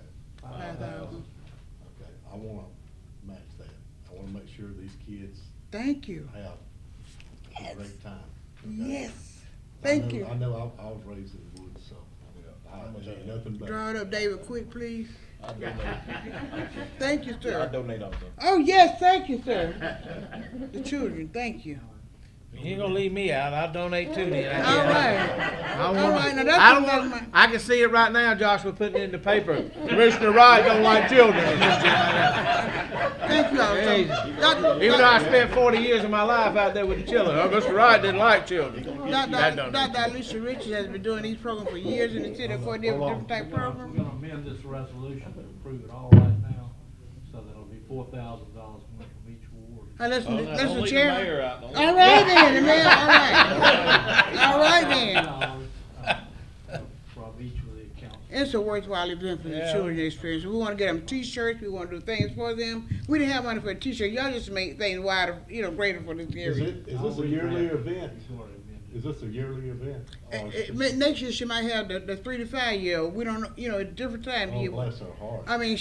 5,000. Okay, I wanna match that. I wanna make sure these kids Thank you. have Yes. a great time. okay? Yes. Thank you. I know I was raised in the woods, so I ain't nothing but. Draw it up, David, quick, please. I donate. Thank you, sir. I donate also. Oh, yes, thank you, sir. The children, thank you. You ain't gonna leave me out. I'll donate too then. All right. I All want, right, now that's I don't another want, one. I can see it right now, Joshua, putting it in the paper. Commissioner Wright don't like children. Thank you, Hey, Dr. even though I spent 40 years of my life out there with the children, Mr. Wright didn't like children. That don't Dr. Alicia Richards has been doing these programs for years in the city of Cordele with different type We're programs. gonna amend this resolution to approve it all right now, so that it'll be $4,000 from each ward. Listen, Oh, no, listen, don't leave the Chair. mayor out. Don't All leave- right then, the mayor, all right. All right then. From each of the accounts. It's a worthwhile event for the Yeah. children experience. We wanna get them t-shirts, we wanna do things for them. We didn't have money for a t-shirt, y'all just make things wider, greater for this Is area. this a yearly event? Is this a yearly event? Or it's just- Next year she might have the 3 to 5 year old. We don't know, at different times. Oh, bless her heart. I mean,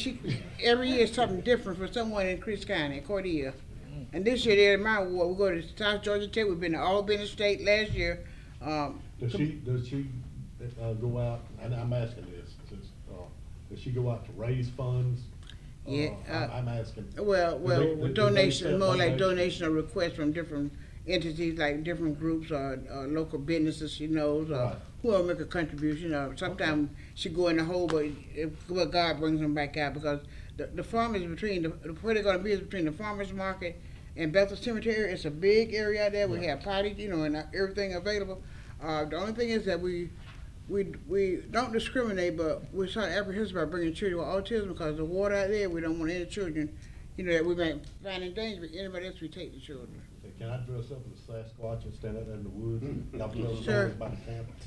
every year is something different for someone in Chris County, Cordele. And this year they're in my ward. We go to South Georgia Tech. We've been to Albany State last year. Does she go out, and I'm asking this, does she go out to raise funds? Yeah, I'm asking. Well, Do they donations, accept more like donations? donation or requests from different entities, like different groups or local businesses she knows, or Right. whoever make a contribution. Or sometimes she go in the hole, but God brings them back out because the farm is between where they're gonna be is between the farmers market and Bethel Cemetery. It's a big area out there. We have potties, and everything available. The only thing is that we don't discriminate, but we're sort of apprehensive about bringing children with autism because the water out there, we don't want any children, that we might find in danger. But anybody else, we take the children. Okay, can I dress up as a Sasquatch and stand out there in the woods? Y'all tell Sure. stories about the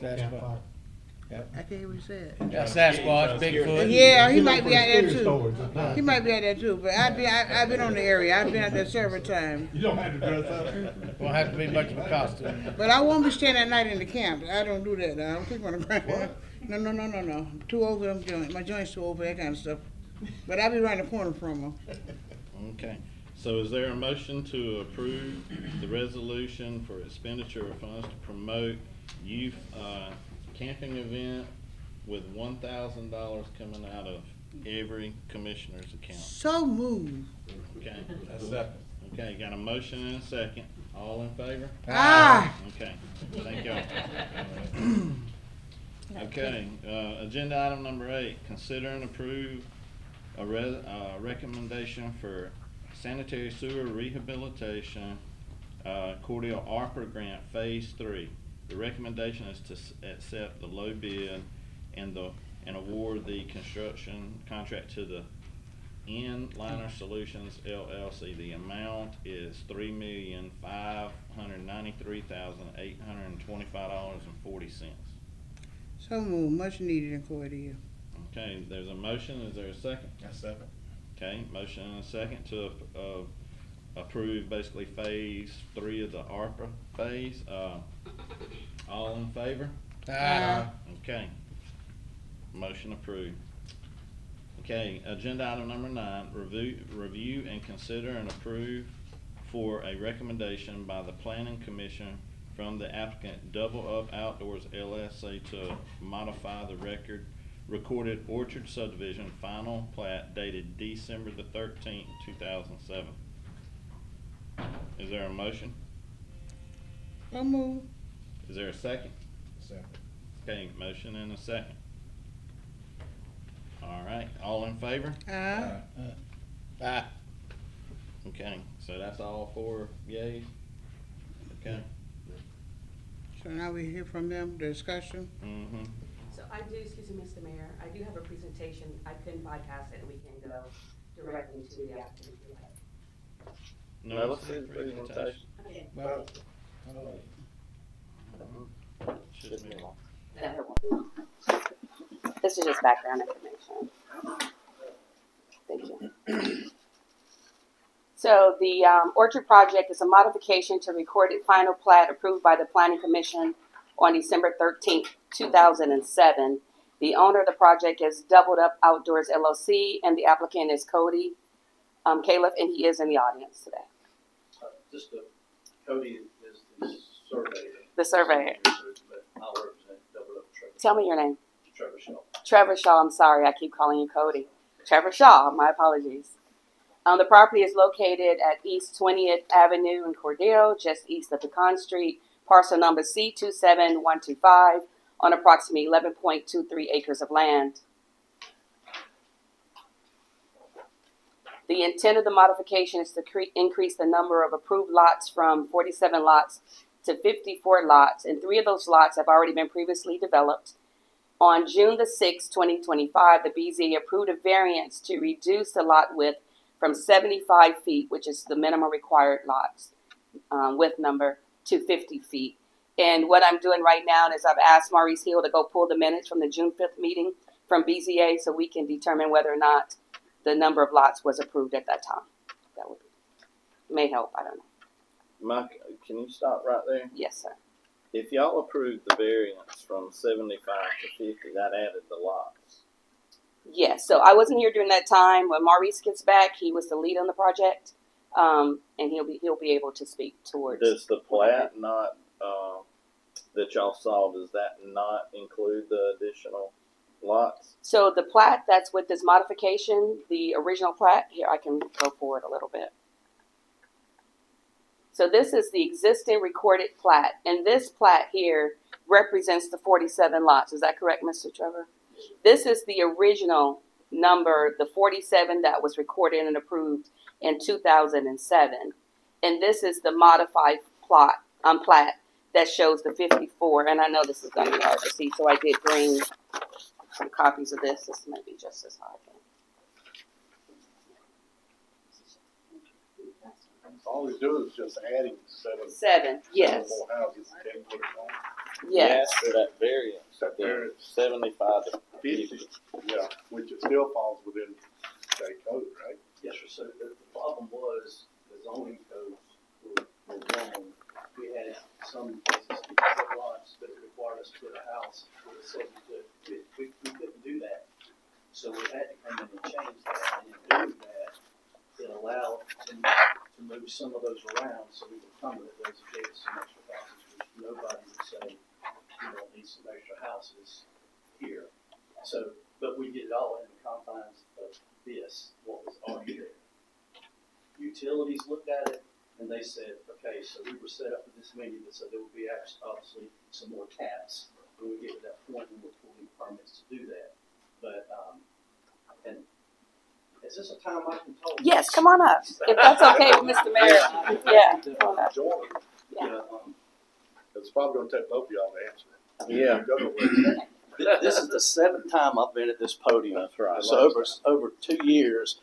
Sasquatch. campfire? I can't even say it. Yeah, Sasquatch, Bigfoot. Yeah, he You know, might for be the out there scary stories, too. it's not- He might be out there too. But I've been on the area. I've been out there several times. You don't have to dress up. Won't have to be much of a costume. But I won't be staying at night in the camp. I don't do that. I don't sleep on the ground. No. I'm too old for them joints. My joints too old for that kind of stuff. But I'll be around the corner from them. Okay, so is there a motion to approve the resolution for expenditure of funds to promote youth, camping event with $1,000 coming out of every commissioner's account? So moved. Okay. That's second. Okay, got a motion and a second. All in favor? Ah. Okay, thank you. Okay, agenda item number 8, consider and approve a recommendation for sanitary sewer rehabilitation, Cordele ARPA grant phase 3. The recommendation is to accept the low bid and award the construction contract to the Inliner Solutions LLC. The amount is $3,593,825.40. So moved. Much needed in Cordele. Okay, there's a motion. Is there a second? A second. Okay, motion and a second to approve basically phase 3 of the ARPA phase. All in favor? Aye. Okay. Motion approved. Okay, agenda item number 9, review and consider and approve for a recommendation by the Planning Commission from the applicant Double Up Outdoors LLC to modify the recorded Orchard subdivision final plat dated December the 13th, 2007. Is there a motion? So moved. Is there a second? Second. Okay, motion and a second. All right, all in favor? Aye. Aye. Okay, so that's all 4 yays? Okay. So now we hear from them, the discussion. Mm-hmm. So I do, excuse me, Mr. Mayor, I do have a presentation. I couldn't bypass it, and we can go directly to the applicant if you like. No, let's see the presentation. Okay. Well, Shouldn't be long. This is just background information. Thank you. So the Orchard Project is a modification to recorded final plat approved by the Planning Commission on December 13th, 2007. The owner of the project is Doubled Up Outdoors LLC, and the applicant is Cody Caleb, and he is in the audience today. Cody is the surveyor. The surveyor. I'll represent Double Up Trevor. Tell me your name. Trevor Shaw. Trevor Shaw, I'm sorry, I keep calling you Cody. Trevor Shaw, my apologies. The property is located at East 20th Avenue in Cordele, just east of Pecan Street, parcel number C27125, on approximately 11.23 acres of land. The intent of the modification is to increase the number of approved lots from 47 lots to 54 lots, and 3 of those lots have already been previously developed. On June the 6th, 2025, the BZA approved a variance to reduce the lot width from 75 feet, which is the minimum required lots width number, to 50 feet. And what I'm doing right now is I've asked Maurice Hill to go pull the minutes from the June 5th meeting from BZA so we can determine whether or not the number of lots was approved at that time. That would may help, I don't know. Mike, can you stop right there? Yes, sir. If y'all approved the variance from 75 to 50, that added the lots. Yes, so I wasn't here during that time. When Maurice gets back, he was the lead on the project, and he'll be able to speak towards. Does the plat not that y'all saw, does that not include the additional lots. So the plat that's with this modification, the original plat, here I can go forward a little bit. So this is the existing recorded plat, and this plat here represents the 47 lots. Is that correct, Mr. Trevor? This is the original number, the 47 that was recorded and approved in 2007. And this is the modified plat that shows the 54. And I know this is going to be hard to see, so I did bring some copies of this. This may be just as hard. All he's doing is just adding Seven, yes. more houses, 10 foot long. Yes. For that variance. That variance. 75 to 50, yeah, which it still falls within state code, right? Yes, sir. So the problem was the zoning codes were wrong. We had some places, some lots that required us to put a house where it said we couldn't do that. So we had to come in and change that. And in doing that, it allowed to move some of those around so we could accommodate those and gave us some extra houses, which nobody would say, you know, need some extra houses here. So, but we did it all in the confines of this, what was already there. Utilities looked at it and they said, okay, so we were set up for this meeting, so there will be actually, obviously, some more taps when we get to that point when we're pulling permits to do that. But, and is this a time I can talk? Yes, come on up. If that's okay with Mr. Mayor. Yeah, come on up. Yeah. It's probably gonna take both of y'all to answer it. Yeah. Go ahead. This is the seventh time I've been at this podium. That's right. So over 2 years,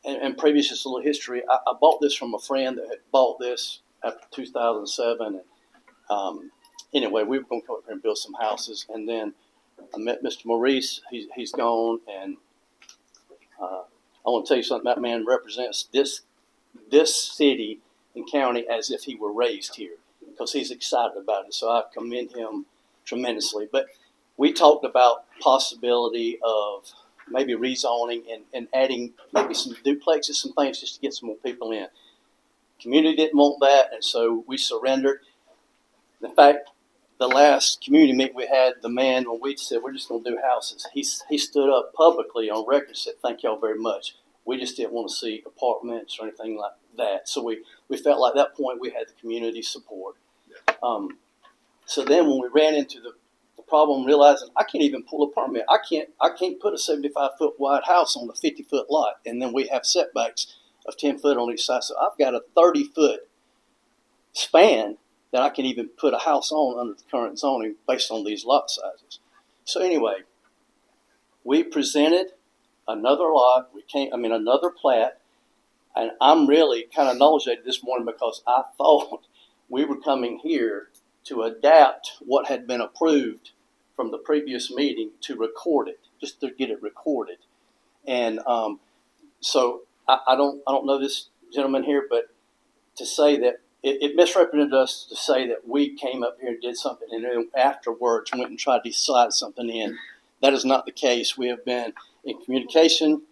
and previous just a little history, I bought this from a friend that had bought this after 2007. And anyway, we were going to come up here and build some houses. And then I met Mr. Maurice. He's gone. And I want to tell you something. That man represents this city and county as if he were raised here, because he's excited about it. So I commend him tremendously. But we talked about possibility of maybe rezoning and adding maybe some duplexes, some things just to get some more people in. Community didn't want that, and so we surrendered. In fact, the last community meeting we had, the man, when we said we're just going to do houses, he stood up publicly on record and said, "Thank y'all very much. We just didn't want to see apartments or anything like that." So we felt like at that point we had the community support. So then when we ran into the problem, realizing I can't even pull a permit. I can't put a 75-foot wide house on a 50-foot lot, and then we have setbacks of 10 foot on each side. So I've got a 30-foot span that I can even put a house on under the current zoning based on these lot sizes. So anyway, we presented another lot. Another plat, and I'm really kind of nauseated this morning because I thought we were coming here to adapt what had been approved from the previous meeting to record it, just to get it recorded. And so I don't know this gentleman here, but to say that it misrepresented us to say that we came up here and did something and then afterwards went and tried to slide something in. That is not the case. We have been in communication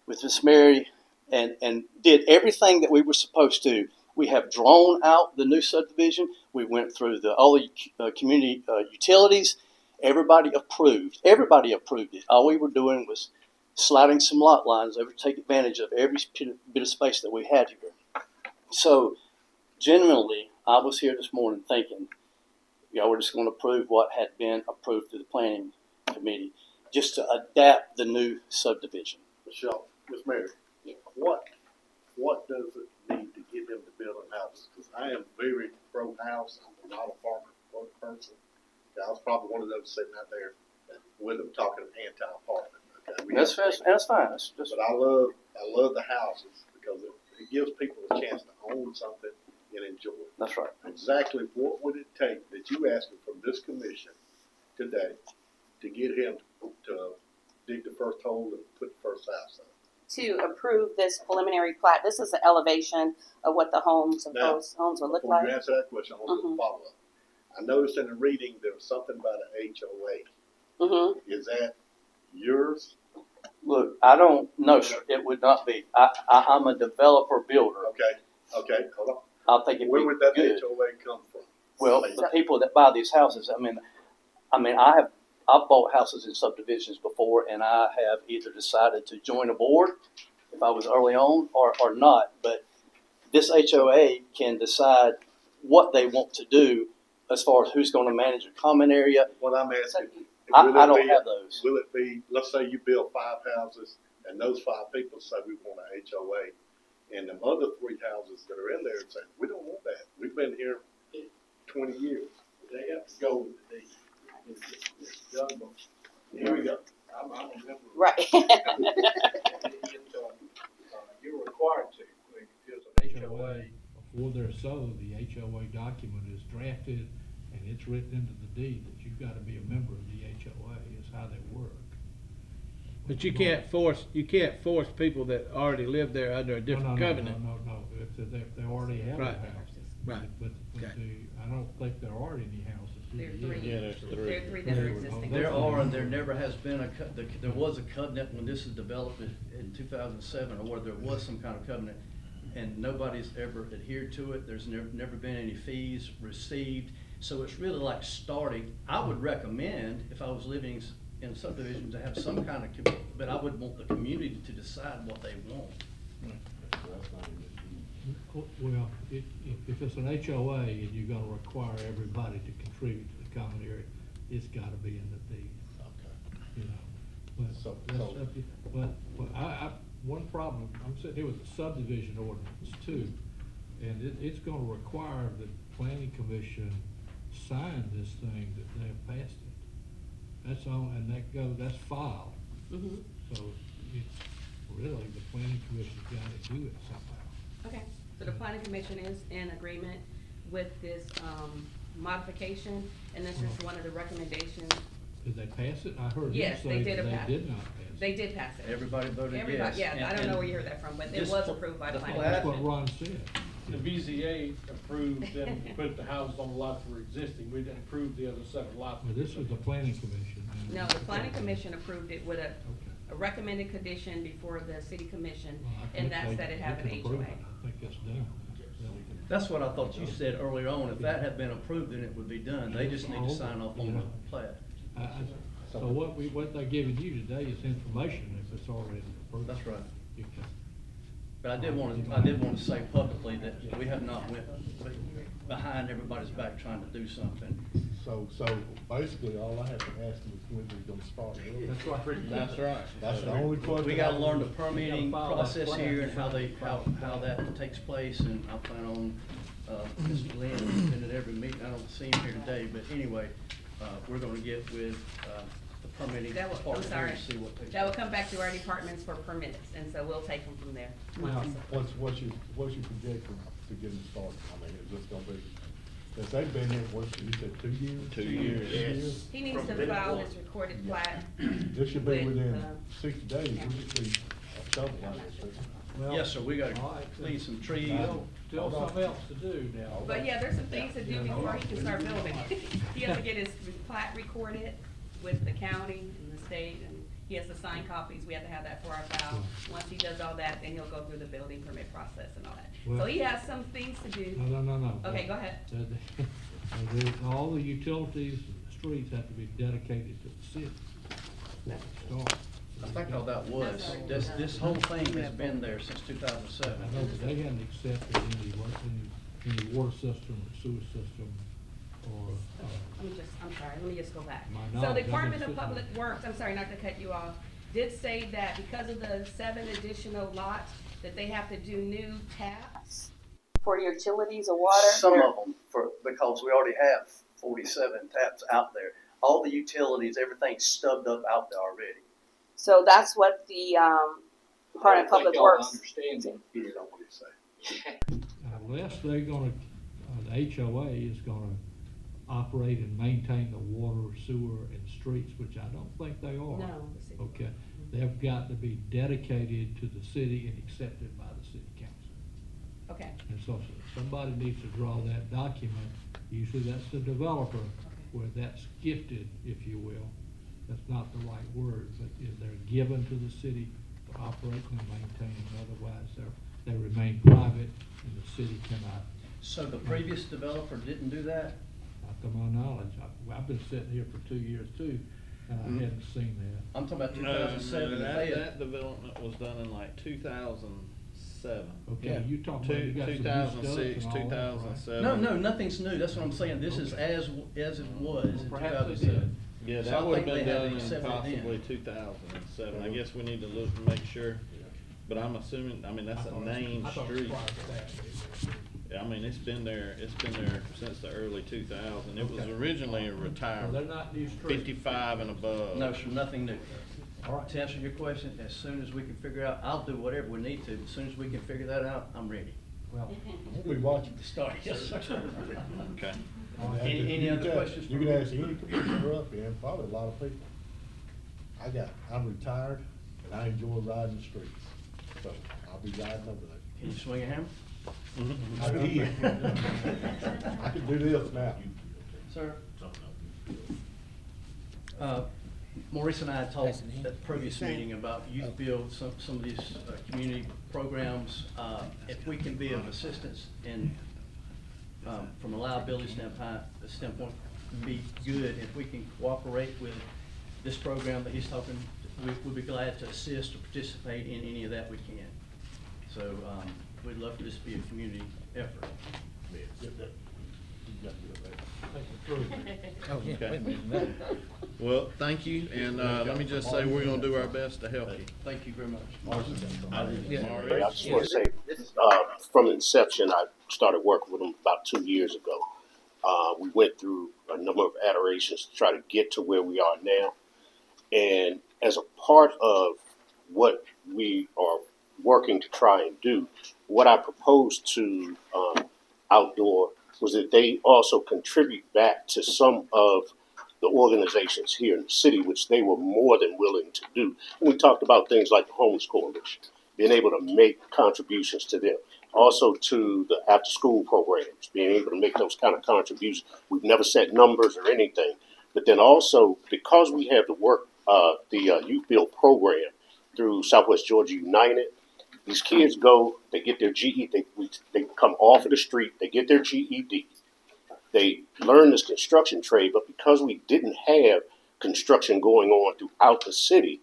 with Miss Mary and did everything that we were supposed to. We have drawn out the new subdivision. We went through all the community utilities. Everybody approved. Everybody approved it. All we were doing was sliding some lot lines over to take advantage of every bit of space that we had here. So, generally, I was here this morning thinking, y'all were just going to approve what had been approved through the planning committee, just to adapt the new subdivision. Michelle, Miss Mary, what does it need to get them to build a house? Because I am very pro house. I'm not a farmer person. I was probably one of those sitting out there with them talking anti-apartment. Okay? That's fine. But I love the houses because it gives people a chance to own something and enjoy it. That's right. Exactly what would it take that you asking from this commission today to get him to dig the first hole and put the first house up? To approve this preliminary plat, this is an elevation of what the homes will look Before like. you answer that question, I want to follow up. I noticed in the reading there was something about an HOA. Is that yours? Look, I don't know, sir. It would not be. I'm a developer builder. Okay, hold on. I think Where would that good. HOA come from? Well, the people that buy these houses, I mean, I have I've bought houses in subdivisions before, and I have either decided to join a board if I was early on or not. But this HOA can decide what they want to do as far as who's going to manage a common area. What I'm asking, I don't have those. Will it be, let's say you build 5 houses and those 5 people say we want a HOA, and the other 3 houses that are in there say, we don't want that. We've been here 20 years. They have to go with the deed. Here we go. I'm a member. Right. You're required to, if there's an HOA. Before they're sold, the HOA document is drafted and it's written into the deed that you've got to be a member of the HOA, is how they work. But you can't force people that already live there under a different covenant. No. If they already have a Right. house. Right. But I don't think there are any houses. There are 3. Yeah, there's 3. There are 3 that are existing. There are, and there never has been there was a covenant when this was developed in 2007, or where there was some kind of covenant, and nobody's ever adhered to it. There's never been any fees received. So it's really like starting. I would recommend, if I was living in a subdivision, to have some kind of, but I would want the community to decide what they want. Well, if it's an HOA and you're gonna require everybody to contribute to the common area, it's gotta be in the deed. Okay. You know, but one problem, I'm sitting here with the subdivision ordinance too, and it's gonna require that the planning commission sign this thing that they have passed it. That's all, and that's filed. Mm-hmm. So it's really, the planning commission's gotta do it somehow. Okay, so the planning commission is in agreement with this, modification, and this is one of the recommendations. Did they pass it? I heard Yes, you they say did that pass they it. did not pass it. They did pass it. Everybody voted Everybody, yes. yeah, I don't know where you heard that from, but it This was pl- approved by the the planning. plat- That's what Ron said. The BZA approved them to put the houses on the lots that were existing. We didn't approve the other 7 lots. Well, this was the planning commission. No, the planning commission approved it with a recommended condition before the city commission, Well, I and think that's they- that it have they an can approve HOA. it. I think it's done. That's what I thought you said earlier on. If that had been approved, then it would be done. They just need to sign off on the plat. So what they're giving you today is information if it's already approved. That's right. You can- But I did want to say publicly that we have not went behind everybody's back trying to do something. So basically, all I have to ask them is when they're gonna start. That's right. That's right. That's the only question. We gotta learn the permitting You gotta follow process that here plan. and how that takes place, and I plan on, Mr. Lynn has been at every meeting. I don't see him here today, but anyway, we're gonna get with, the permitting That will, I'm department here sorry, and see what takes that will place. come back to our departments for permits, and so we'll take them from there. Now, What's your projection to get them started? I mean, is this gonna be, if they've been here, you said 2 years? 2 years. Yes. He needs to file his recorded plat. This should be with, within 60 days, we should see a shovel like this. Well, Yes, sir, we gotta all right, clean some trees. Still something else to do now. But yeah, there's some things to do before he can start building. He has to get his plat recorded with the county and the state, and he has to sign copies. We have to have that for our file. Once he does all that, then he'll go through the building permit process and all that. So Well- he has some things to do. No. Okay, go ahead. All the utilities and the streets have to be dedicated to the city. Start. I think all that was, this whole thing has been there since 2007. I know, but they haven't accepted any water system or sewer system or, I'm sorry, let me just go back. My So knowledge, the I've Department been of sitting Public Works, I'm sorry not to cut you off, did say that because of the 7 additional lots, that they have to do new taps for utilities or water. Some of them, because we already have 47 taps out there. All the utilities, everything's stubbed up out there already. So that's what the Department of Public Works. unless they're gonna, the HOA is gonna operate and maintain the water, sewer, and streets, which I don't think they are. No, the city. Okay, they've got to be dedicated to the city and accepted by the city council. Okay. And so somebody needs to draw that document, usually that's the developer, where that's gifted, if you will. That's not the right word, but if they're given to the city to operate and maintain, otherwise they remain private and the city cannot. So the previous developer didn't do that? Not to my knowledge. I've been sitting here for 2 years too, and I hadn't seen that. I'm talking about No, 2007. that development was done in like 2007. Okay, you talking about you got some new stuff 2006, and all that, right? 2007. No, nothing's new. That's what I'm saying. This is Okay. as it was in Perhaps they 2007. Yeah, So that I would have think been they had done in accepted possibly then. 2007. I guess we need to look and make sure. But I'm assuming, I mean, that's a named street. Yeah, I mean, it's been there since the early 2000s. It was Okay. originally a So retirement. they're not new streets. 55 and above. No, sir, nothing new. All right. To answer your question, as soon as we can figure out, I'll do whatever we need to. As soon as we can figure that out, I'm ready. Well, We'll be watching. To start, yes, sir. Okay. Any other questions You for can me? ask any commissioner up here, and probably a lot of people. I'm retired, and I enjoy riding the streets, so I'll be riding over there. Can you swing a hammer? I can. I can do this now. Sir? Maurice and I had talked at the previous meeting about youth build, some of these community programs. If we can be of assistance in, from a liability standpoint, be good. If we can cooperate with this program that he's talking, we'd be glad to assist or participate in any of that we can. So we'd love for this to be a community effort. Okay. Well, thank you, and let me just say, we're gonna do our best to help you. Thank you very much. I just want to say, from inception, I started working with them about 2 years ago. We went through a number of iterations to try to get to where we are now. And as a part of what we are working to try and do, what I proposed to Outdoor was that they also contribute back to some of the organizations here in the city, which they were more than willing to do. And we talked about things like the Homeless Coalition, being able to make contributions to them. Also to the after-school programs, being able to make those kind of contributions. We've never set numbers or anything. But then also, because we have the Youth Build program through Southwest Georgia United, these kids go, they get their GED, they come off of the street, they get their GED. They learn this construction trade, but because we didn't have construction going on throughout the city,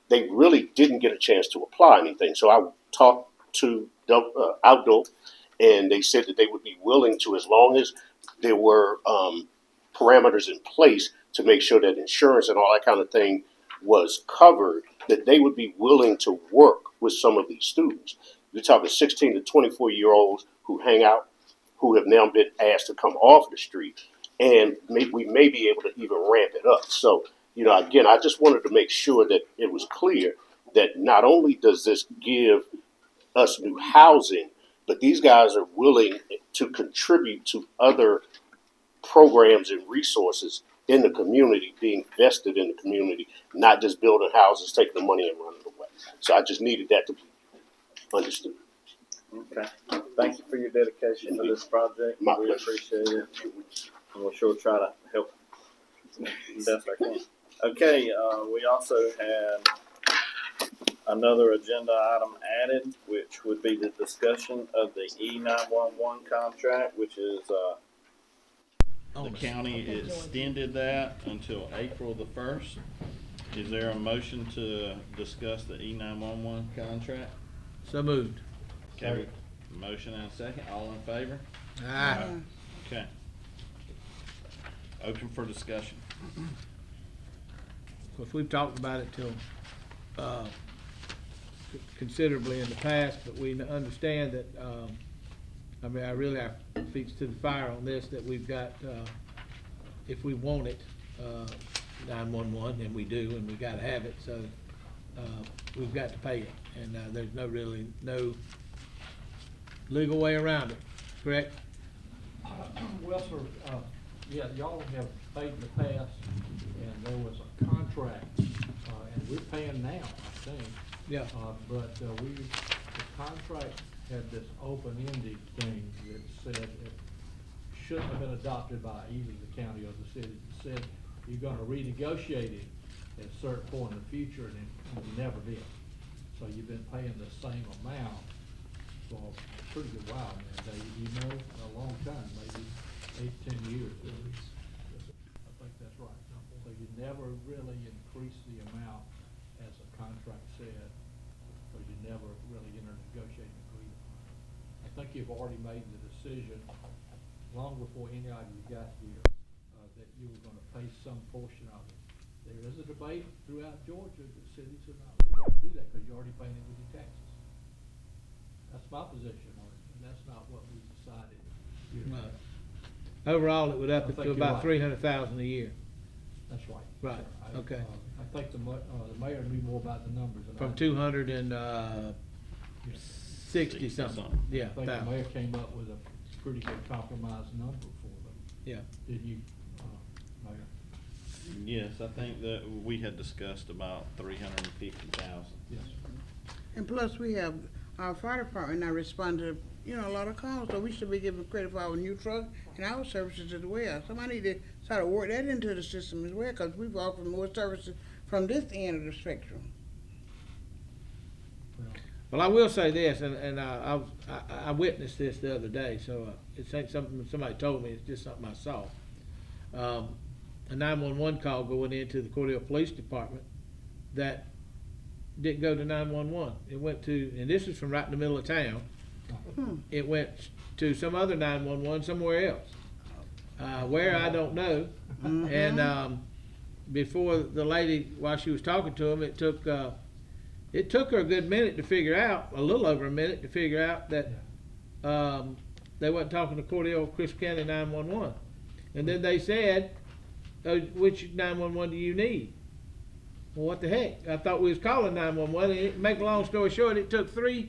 they really didn't get a chance to apply anything. So I talked to Outdoor, and they said that they would be willing to, as long as there were parameters in place to make sure that insurance and all that kind of thing was covered, that they would be willing to work with some of these students. We're talking 16 to 24-year-olds who hang out, who have now been asked to come off the street, and we may be able to even ramp it up. So, again, I just wanted to make sure that it was clear that not only does this give us new housing, but these guys are willing to contribute to other programs and resources in the community, being vested in the community, not just building houses, taking the money and running away. So I just needed that to be understood. Okay. Thank you for your dedication to this project. My We pleasure. appreciate it. And we'll sure try to help the best I can. Okay, we also had another agenda item added, which would be the discussion of the E911 contract, which is, the county extended that until April the 1st. Is there a motion to discuss the E911 contract? So moved. Okay, motion and a second. All in favor? Aye. Okay. Open for discussion. Of course, we've talked about it till, considerably in the past, but we understand that, I really have feet to the fire on this, that we've got, if we want it, 911, and we do, and we gotta have it, so, we've got to pay it, and, there's no legal way around it, correct? Well, sir, yeah, y'all have paid in the past, and there was a contract, and we're paying now, I think. Yeah. But the contract had this open-ended thing that said it shouldn't have been adopted by either the county or the city. It said you're gonna renegotiate it at a certain point in the future, and you never did. So you've been paying the same amount for a pretty good while now, Dave. A long time, maybe 8 to 10 years at least. I think that's right. you never really increase the amount as a contract said, or you never really enter a negotiating agreement. I think you've already made the decision long before any of you got here, that you were gonna pay some portion of it. There is a debate throughout Georgia that cities are not required to do that because you're already paying it with your taxes. That's my position on it, and that's not what we decided here. Right. Overall, it would up I it think to you're about right. $300,000 a year. That's right. Right, okay. I think the mayor knew more about the numbers than I From do. 260 something, yeah. I think the thousand. mayor came up with a pretty good compromise number for them. Yeah. Did you, Mayor? Yes, I think that we had discussed about 350,000. Yes. And plus, we have our fire department now respond to, a lot of calls, so we should be giving credit for our new truck and our services as well. Somebody need to try to work that into the system as well, because we've offered more services from this end of the spectrum. Well, I will say this, and I witnessed this the other day, so it's ain't something somebody told me, it's just something I saw. A 911 call going into the Cordele Police Department that didn't go to 911. It went to, and this is from right in the middle of town, it went to some other 911 somewhere else. Where, I don't know. And before the lady, while she was talking to him, it took her a good minute to figure out, a little over a minute to figure out that they wasn't talking to Cordele Crisp County 911. And then they said, which 911 do you need? Well, what the heck? I thought we was calling 911. And make a long story short, it took a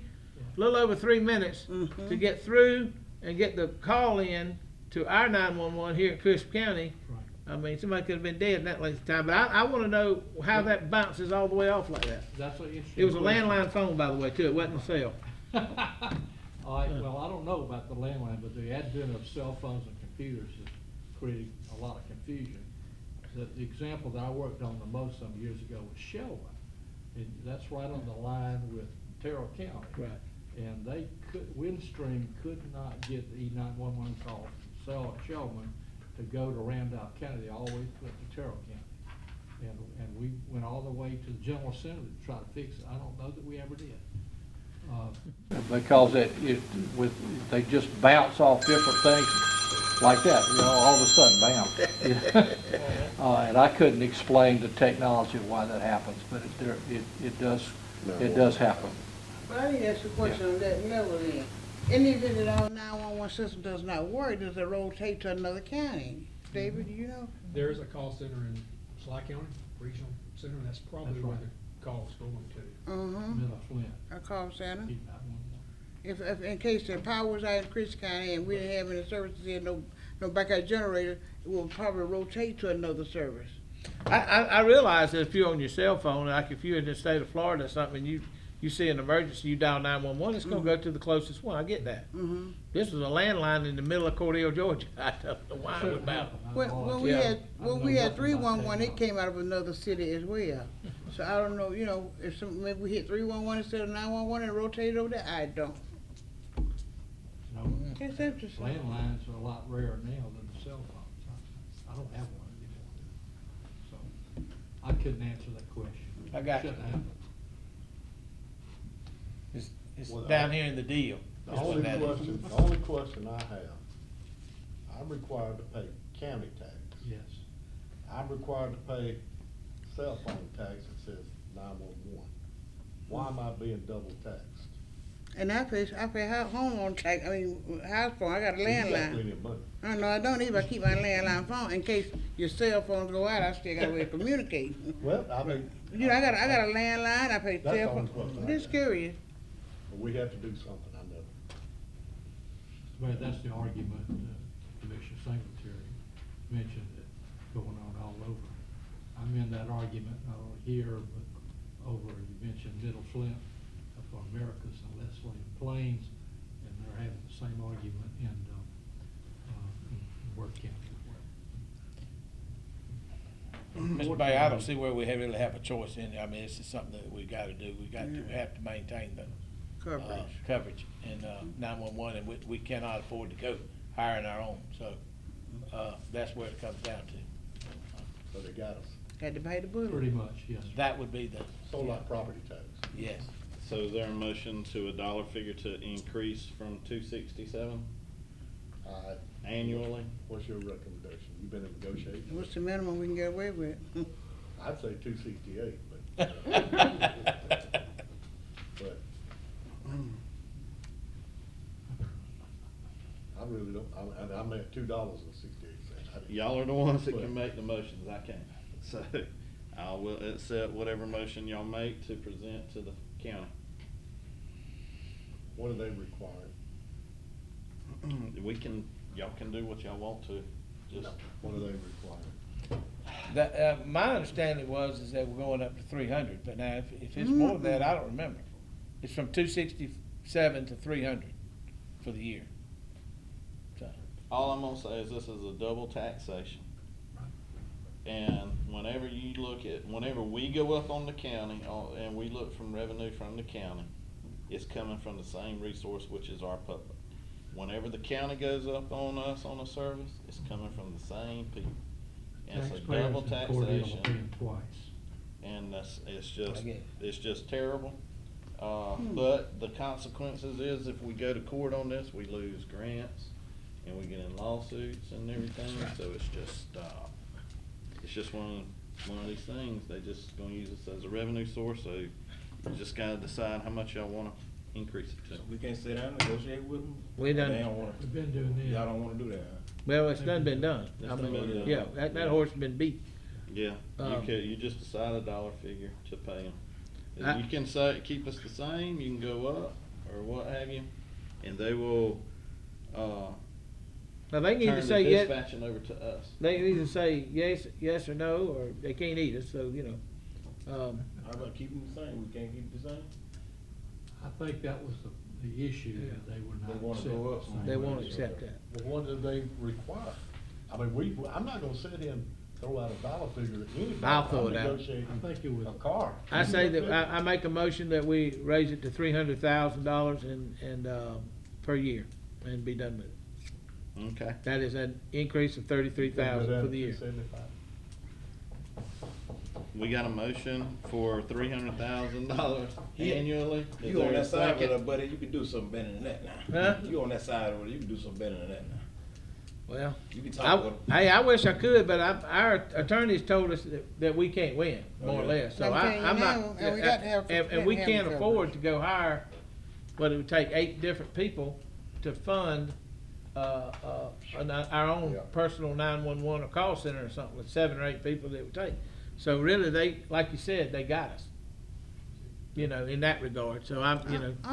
little over 3 minutes to get through and get the call in to our 911 here in Crisp County. Right. I mean, somebody could have been dead in that length of time, but I want to know how that bounces all the way off like that. That's an interesting It was a question. landline phone, by the way, too. It wasn't a cell. All right, well, I don't know about the landline, but the advent of cell phones and computers has created a lot of confusion. The example that I worked on the most some years ago was Shelburne, and that's right on the line with Terrell County. Right. And Windstream could not get the E911 call from Shelburne to go to Randolph County. They always went to Terrell County. And we went all the way to the General Assembly to try to fix it. I don't know that we ever did. Because they just bounce off different things like that, all of a sudden, bam. And I couldn't explain the technology of why that happens, but it does happen. But I need to ask you a question on that level then. In the event that our 911 system does not work, does it rotate to another county? David, do you know? There is a call center in Sly County, regional center, and that's probably That's where right. the call's going to. Middle Flint. A call center? E911. If in case the power was out in Chris County and we didn't have any services here, no backup generator, it will probably rotate to another service. I realize that if you're on your cell phone, like if you're in the state of Florida or something, and you see an emergency, you dial 911, it's gonna go to the closest one. I get that. This was a landline in the middle of Cordele, Georgia. I don't know why it would matter. When we had 311, it came out of another city as well. So I don't know, if maybe we hit 311 instead of 911 and rotated over there. I don't. No. It's interesting. Landlines are a lot rarer now than the cell phones. I don't have one anymore. So I couldn't answer that question. I got you. Shouldn't have. It's Well, down here in the deal. The That's what only that is. question I have, I'm required to pay county tax. Yes. I'm required to pay cell phone tax that says 911. Why am I being double taxed? And I pay home tax. House phone. I got a You got landline. plenty of money. No, I don't even. I keep my landline phone in case your cell phones go out. I still got a way to communicate. Well, I mean. I got a landline. I pay That's cell the only phone. question I Just got. curious. We have to do something, I know. But that's the argument, Commissioner Singletary mentioned it going on all over. I'm in that argument not only here, but over, you mentioned Middle Flint, up on Americas and Leslie and Plains, and they're having the same argument in Worth County as well. Mr. Mayor, I don't see where we really have a choice in there. I mean, this is something that we gotta do. We have to maintain the coverage in 911, and we cannot afford to go hiring our own. So that's where it comes down to. So they got us. Got to pay the bullet. Pretty much, yes. That would be the. So like property tax. Yes. So is there a motion to a dollar figure to increase from 267 annually? What's your recommendation? You've been in negotiations. What's the minimum we can get away with? I'd say 268, but. But. I really don't, I'm at $2.68. Y'all are the ones that can make the motions, I can't. So I will accept whatever motion y'all make to present to the county. What are they requiring? Y'all can do what y'all want to. Just what are they requiring? My understanding is that we're going up to 300, but now if it's more than that, I don't remember. It's from 267 to 300 for the year. So. All I'm gonna say is this is a double taxation. And whenever we go up on the county, and we look from revenue from the county, it's coming from the same resource, which is our public. Whenever the county goes up on us on a service, it's coming from the same people. And it's a double taxation. Twice. And it's just terrible. But the consequences is if we go to court on this, we lose grants and we get in lawsuits and everything. Right. So it's just one of these things. They just gonna use this as a revenue source. So you just gotta decide how much y'all wanna increase it to. So we can't sit down and negotiate with them? We done. We've been doing this. Y'all don't wanna do that, huh? Well, it's done been done. Yeah, that horse has been beat. Yeah, you just decide a dollar figure to pay them. You can say keep us the same. You can go up or what have you, and they will. Now they need to say yes. Dispatching over to us. They can either say yes or no, or they can't either. So How about keeping the same? We can't keep the same. I think that was the issue that they were not. They want to go up. They won't accept that. Well, what do they require? I mean, I'm not gonna sit here and throw out a dollar figure at anybody. I'll throw it out. I think it was a car. I say that I make a motion that we raise it to $300,000 and per year and be done with it. Okay. That is an increase of $33,000 for the year. We got a motion for $300,000 annually. You on that side with it, buddy? You can do something better than that now. Huh? You on that side with it? You can do something better than that now. Well, you can talk with them. Hey, I wish I could, but our attorneys told us that we can't win, more or less. So I'm not, and we can't afford to go hire. But it would take 8 different people to fund our own personal 911 or call center or something with 7 or 8 people that it would take. So really, they, like you said, they got us. In that regard. So I'm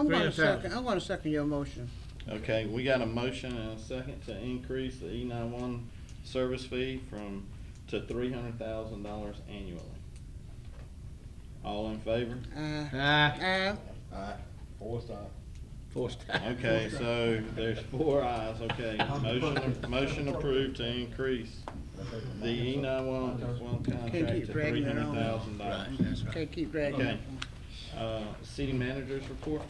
going to second your motion. Okay, we got a motion and a second to increase the E91 service fee to $300,000 annually. All in favor? Aye. Forced aye. Okay, so there's 4 ayes. Okay, motion approved to increase the E91 contract to $300,000. Can't keep dragging. Okay. City manager's report.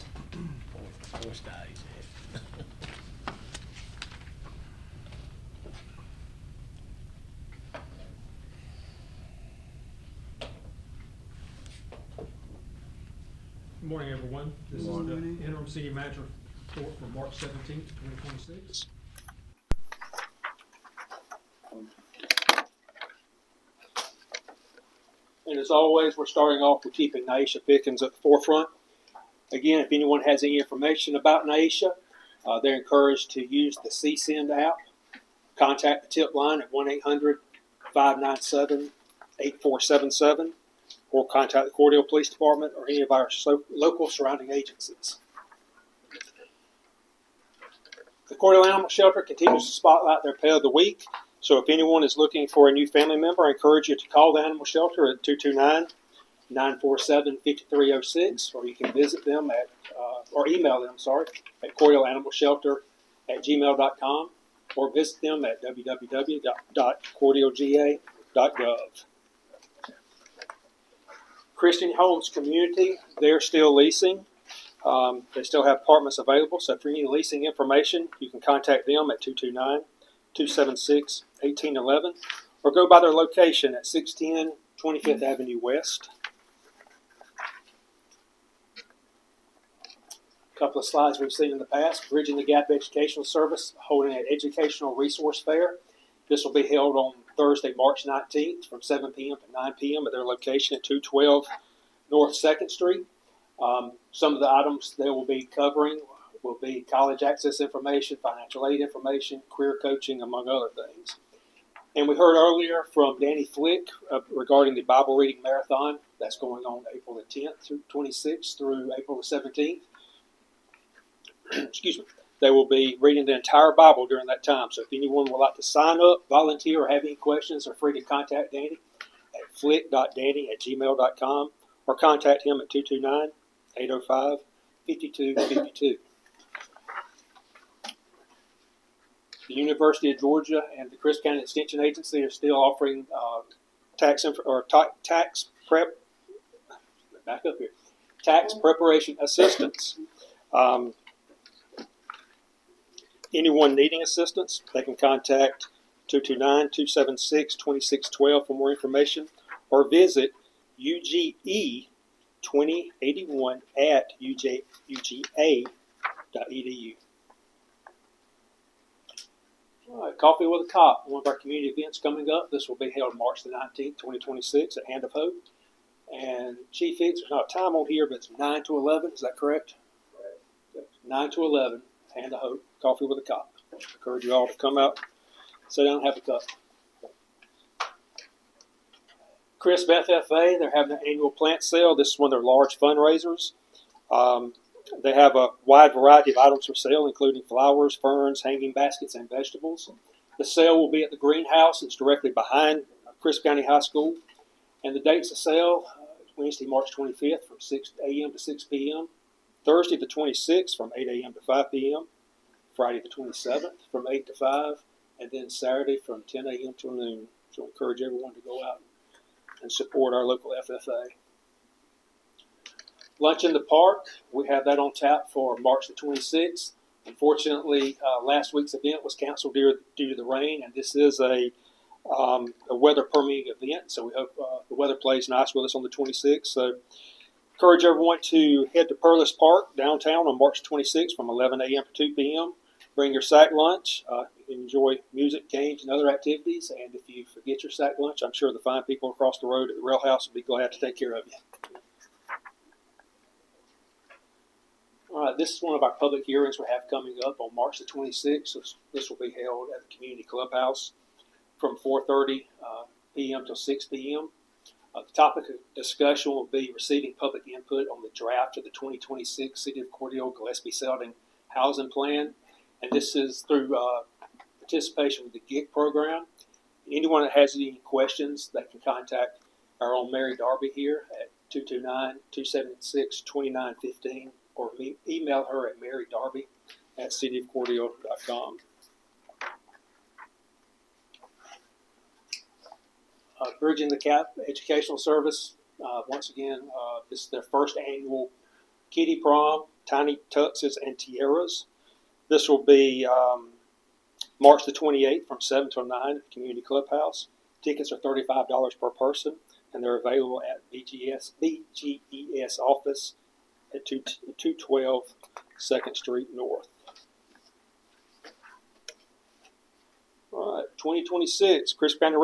Forced ayes. Good morning, everyone. This is the interim city manager report for March 17th, 2026. And as always, we're starting off with keeping Naisha Pickens at the forefront. Again, if anyone has any information about Naisha, they're encouraged to use the CSend app. Contact the tip line at 1-800-597-8477 or contact the Cordele Police Department or any of our local surrounding agencies. The Cordele Animal Shelter continues to spotlight their pet of the week. So if anyone is looking for a new family member, I encourage you to call the animal shelter at 229-947-5306, or you can visit them or email them, at cordeleanimalshelter@gmail.com, or visit them at www.cordelega.gov. Christian Homes Community, they're still leasing. They still have apartments available, so for any leasing information, you can contact them at 229-276-1811, or go by their location at 610 25th Avenue West. A couple of slides we've seen in the past. Bridging the Gap Educational Service holding an educational resource fair. This will be held on Thursday, March 19th from 7 p.m. to 9 p.m. at their location at 212 North 2nd Street. Some of the items they will be covering will be college access information, financial aid information, career coaching, among other things. And we heard earlier from Danny Flick regarding the Bible reading marathon that's going on April the 10th through 26th through April the 17th. Excuse me. They will be reading the entire Bible during that time. So if anyone would like to sign up, volunteer, or have any questions, are free to contact Danny at flick.danny@gmail.com or contact him at 229-805-5252. The University of Georgia and the Crisp County Extension Agency are still offering tax preparation assistance. Anyone needing assistance, they can contact 229-276-2612 for more information, or visit UGE2081 at uga.edu. All right, Coffee with a Cop, one of our community events coming up. This will be held March the 19th, 2026 at Hand of Hope. And Chief Hicks, there's not a time on here, but it's 9 to 11. Is that correct? Correct. 9 to 11, Hand of Hope, Coffee with a Cop. I encourage you all to come out, sit down and have a cup. Crisp FFA, they're having an annual plant sale. This is one of their large fundraisers. They have a wide variety of items for sale, including flowers, ferns, hanging baskets, and vegetables. The sale will be at the greenhouse. It's directly behind Crisp County High School. And the dates of sale, Wednesday, March 25th from 6 a.m. to 6 p.m., Thursday the 26th from 8 a.m. to 5 p.m., Friday the 27th from 8 to 5, and then Saturday from 10 a.m. till noon. So I encourage everyone to go out and support our local FFA. Lunch in the Park, we have that on tap for March the 26th. Unfortunately, last week's event was canceled due to the rain, and this is a weather permitting event, so we hope the weather plays nice with us on the 26th. So encourage everyone to head to Perlis Park downtown on March 26th from 11 a.m. to 2 p.m. Bring your sack lunch. You can enjoy music, games, and other activities. And if you forget your sack lunch, I'm sure the fine people across the road at the Rail House will be glad to take care of you. All right, this is one of our public hearings we have coming up on March the 26th. This will be held at the Community Clubhouse from 4:30 p.m. till 6 p.m. The topic of discussion will be receiving public input on the draft of the 2026 City of Cordele Gillespie-Selden Housing Plan. And this is through participation with the GIG program. Anyone that has any questions, they can contact our own Mary Darby here at 229-276-2915 or email her at marydarby@cityofcordele.com. Bridging the Gap Educational Service, once again, this is their first annual Kiddie Prom, Tiny Tuxes and Tiaras. This will be March the 28th from 7 till 9 at the Community Clubhouse. Tickets are $35 per person, and they're available at BGES office at 212 2nd Street North. All right, 2026, Crisp County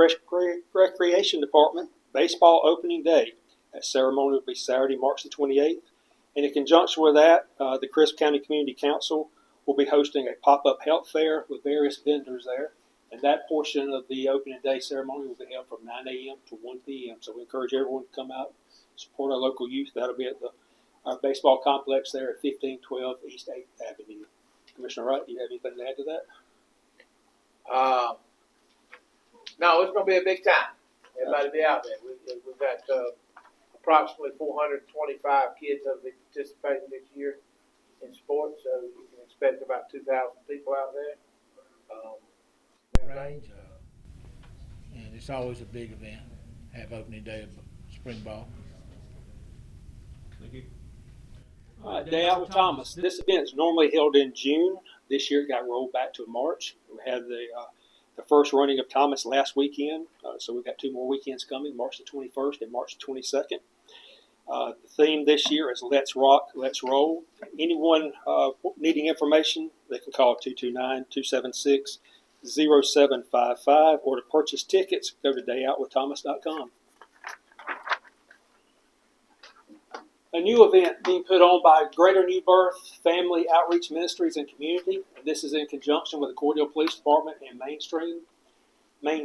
Recreation Department Baseball Opening Day. That ceremony will be Saturday, March the 28th. And in conjunction with that, the Crisp County Community Council will be hosting a pop-up health fair with various vendors there. And that portion of the opening day ceremony will be held from 9 a.m. to 1 p.m. So we encourage everyone to come out and support our local youth. That'll be at our baseball complex there at 1512 East 8th Avenue. Commissioner Wright, do you have anything to add to that? No, it's going to be a big time. Everybody be out there. We've got approximately 425 kids that will be participating this year in sports, so you can expect about 2,000 people out there. Range, and it's always a big event. Have opening day of spring ball. Thank you. All right, Day Out with Thomas. This event is normally held in June. This year it got rolled back to March. We had the the first running of Thomas last weekend, so we've got 2 more weekends coming, March the 21st and March the 22nd. The theme this year is Let's Rock, Let's Roll. Anyone needing information, they can call 229-276-0755, or to purchase tickets, go to dayoutwiththomas.com. A new event being put on by Greater New Birth Family Outreach Ministries and Community. This is in conjunction with the Cordele Police Department and Main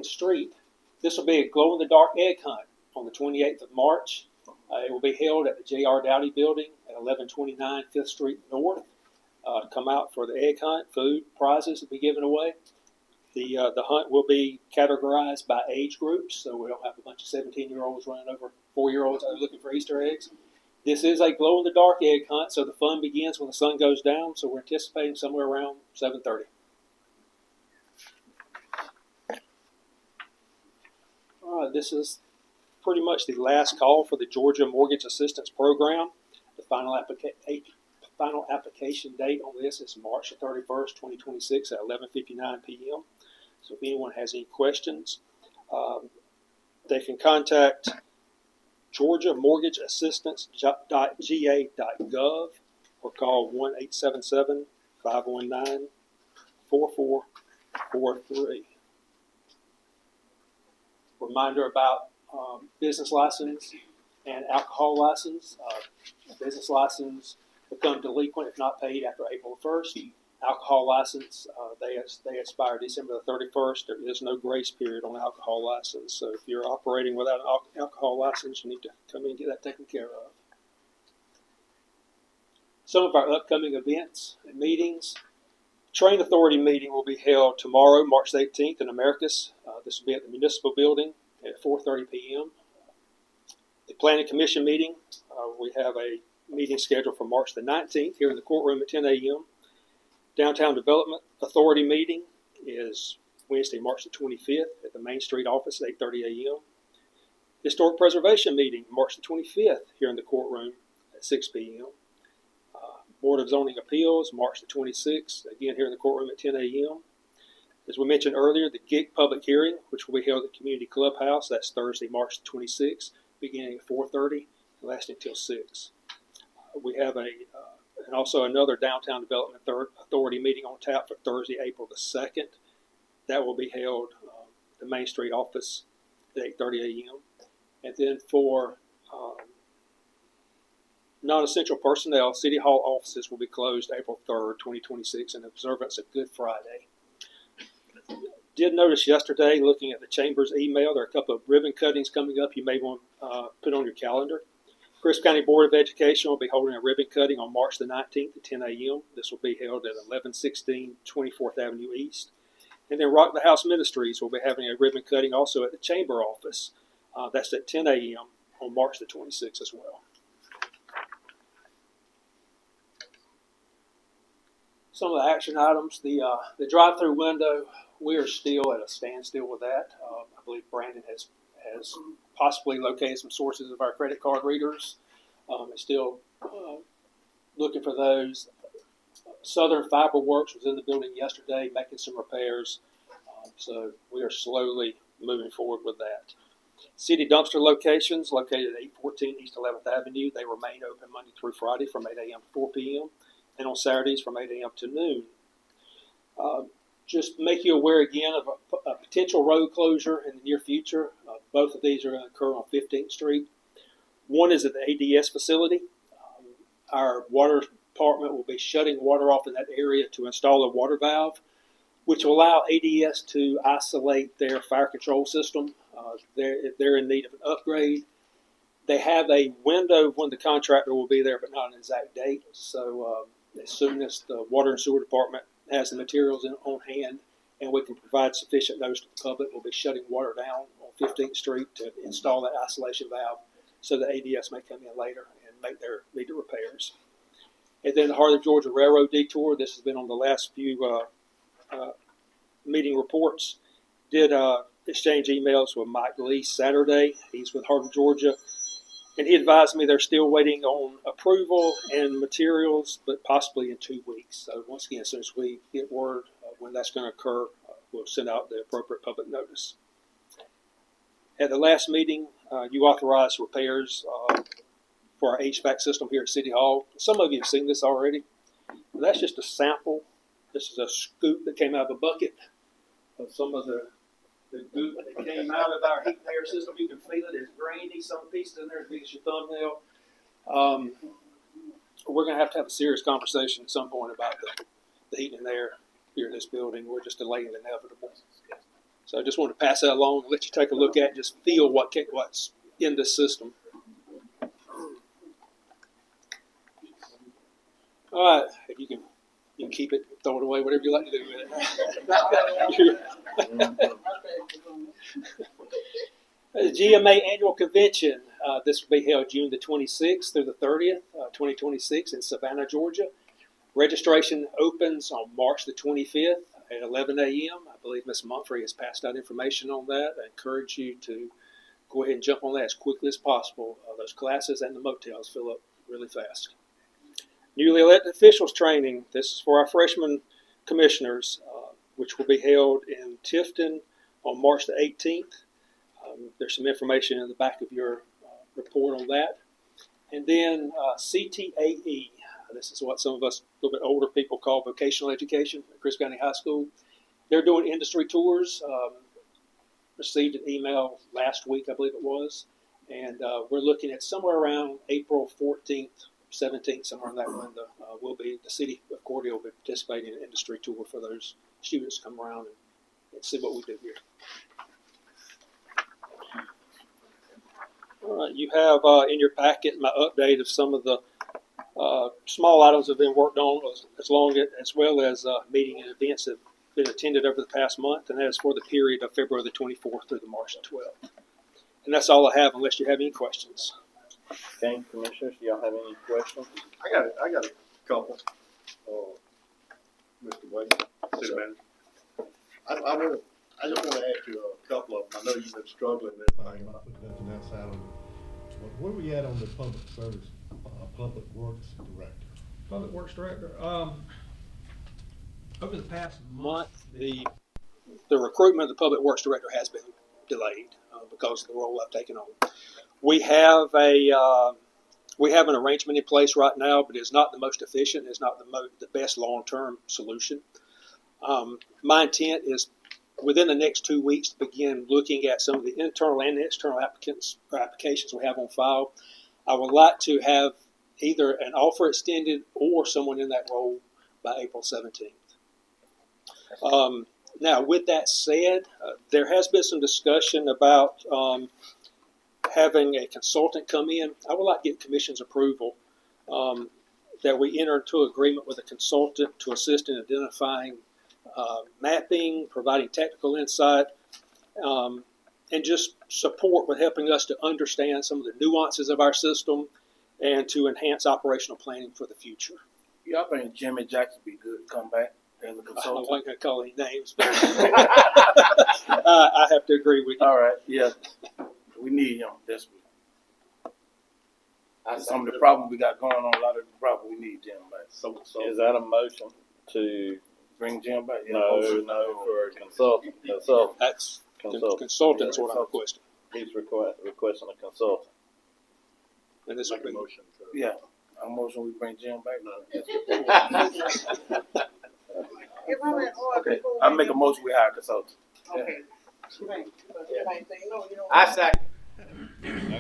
Street. This will be a glow-in-the-dark egg hunt on the 28th of March. It will be held at the J.R. Dowdy Building at 1129 5th Street North. Come out for the egg hunt. Food, prizes will be given away. The hunt will be categorized by age groups, so we don't have a bunch of 17-year-olds running over 4-year-olds looking for Easter eggs. This is a glow-in-the-dark egg hunt, so the fun begins when the sun goes down, so we're anticipating somewhere around 7:30. This is pretty much the last call for the Georgia Mortgage Assistance Program. The final application date on this is March 31st, 2026 at 11:59 p.m. So if anyone has any questions, they can contact georgiamortgageassistance.ga.gov or call 1-877-519-4443. Reminder about business license and alcohol license. Business license become delinquent if not paid after April 1st. Alcohol license, they expire December the 31st. There is no grace period on alcohol license. So if you're operating without an alcohol license, you need to come in and get that taken care of. Some of our upcoming events and meetings. Train Authority meeting will be held tomorrow, March 18th in Americus. This will be at the Municipal Building at 4:30 p.m. The Planning Commission meeting, we have a meeting scheduled for March the 19th here in the courtroom at 10 a.m. Downtown Development Authority meeting is Wednesday, March the 25th at the Main Street office at 8:30 a.m. Historic Preservation meeting, March the 25th here in the courtroom at 6 p.m. Board of Zoning Appeals, March the 26th, again here in the courtroom at 10 a.m. As we mentioned earlier, the GIG public hearing, which will be held at the Community Clubhouse, that's Thursday, March the 26th, beginning at 4:30 and lasting until 6. We have and also another Downtown Development Authority meeting on tap for Thursday, April the 2nd. That will be held at the Main Street office at 8:30 a.m. And then for non-essential personnel, City Hall offices will be closed April 3rd, 2026 in observance of Good Friday. Did notice yesterday, looking at the Chamber's email, there are a couple of ribbon cuttings coming up you may want to put on your calendar. Crisp County Board of Education will be holding a ribbon cutting on March the 19th at 10 a.m. This will be held at 1116 24th Avenue East. And then Rock the House Ministries will be having a ribbon cutting also at the Chamber office. That's at 10 a.m. on March the 26th as well. Some of the action items, the drive-through window, we are still at a standstill with that. I believe Brandon has possibly located some sources of our credit card readers. It's still looking for those. Southern Fiber Works was in the building yesterday making some repairs. So we are slowly moving forward with that. City dumpster locations located at 814 East 11th Avenue. They remain open Monday through Friday from 8 a.m. to 4 p.m. and on Saturdays from 8 a.m. to noon. Just make you aware again of a potential road closure in the near future. Both of these are going to occur on 15th Street. One is at the ADS facility. Our water department will be shutting water off in that area to install a water valve, which will allow ADS to isolate their fire control system. They're in need of an upgrade. They have a window of when the contractor will be there, but not an exact date. So as soon as the water and sewer department has the materials on hand and we can provide sufficient notice to the public, we'll be shutting water down on 15th Street to install that isolation valve so the ADS may come in later and make their needed repairs. And then the Heart of Georgia Railroad Detour, this has been on the last few meeting reports. Did exchange emails with Mike Lee Saturday. He's with Heart of Georgia. And he advised me they're still waiting on approval and materials, but possibly in 2 weeks. So once again, as soon as we get word when that's going to occur, we'll send out the appropriate public notice. At the last meeting, you authorized repairs for our HVAC system here at City Hall. Some of you have seen this already. That's just a sample. This is a scoop that came out of a bucket of some of the goop that came out of our heat and air system. You can feel it. It's grainy. Some pieces in there as big as your thumbnail. We're going to have a serious conversation at some point about the heat and air here in this building. We're just delaying the inevitable. So I just want to pass that along and let you take a look at it, just feel what's in this system. All right, if you can keep it, throw it away, whatever you like to do with it. The GMA Annual Convention, this will be held June the 26th through the 30th, 2026 in Savannah, Georgia. Registration opens on March the 25th at 11 a.m. I believe Ms. Mumphrey has passed out information on that. I encourage you to go ahead and jump on that as quickly as possible. Those classes and the motels fill up really fast. Newly elected officials training. This is for our freshman commissioners, which will be held in Tifton on March the 18th. There's some information in the back of your report on that. And then CTAE. This is what some of us a little bit older people call vocational education at Crisp County High School. They're doing industry tours. Received an email last week, I believe it was. And we're looking at somewhere around April 14th, 17th, somewhere in that window. The city of Cordele will be participating in an industry tour for those students to come around and see what we do here. All right, you have in your packet my update of some of the small items that have been worked on, as well as meeting and events that have been attended over the past month, and that is for the period of February the 24th through the March the 12th. And that's all I have, unless you have any questions. Okay, commissioners, do y'all have any questions? I got a couple. Mr. Wade, City Manager. I just want to ask you a couple of them. I know you've been struggling with I'm not putting nothing else out on it. But where we at on the public service, public works director? Public Works Director, over the past Month, the recruitment of the Public Works Director has been delayed because of the role I've taken on. We have an arrangement in place right now, but it's not the most efficient. It's not the best long-term solution. My intent is within the next 2 weeks to begin looking at some of the internal and external applications we have on file. I would like to have either an offer extended or someone in that role by April 17th. Now, with that said, there has been some discussion about having a consultant come in. I would like to get Commission's approval that we enter into agreement with a consultant to assist in identifying mapping, providing technical insight, and just support with helping us to understand some of the nuances of our system and to enhance operational planning for the future. Yeah, I think Jimmy Jackson be good to come back as a consultant. I don't like to call any names, but I have to agree with you. All right, yeah. We need him desperately. Some of the problems we got going on, a lot of the problems we need Jim back. So Is that a motion to bring Jim back? Yeah, no for a consultant? That's Consultant. consultant is what I'm requesting. He's requesting a consultant. And this Make a motion to. Yeah, I'm motion we bring Jim back. Okay, I make a motion we hire a consultant. Okay. I second.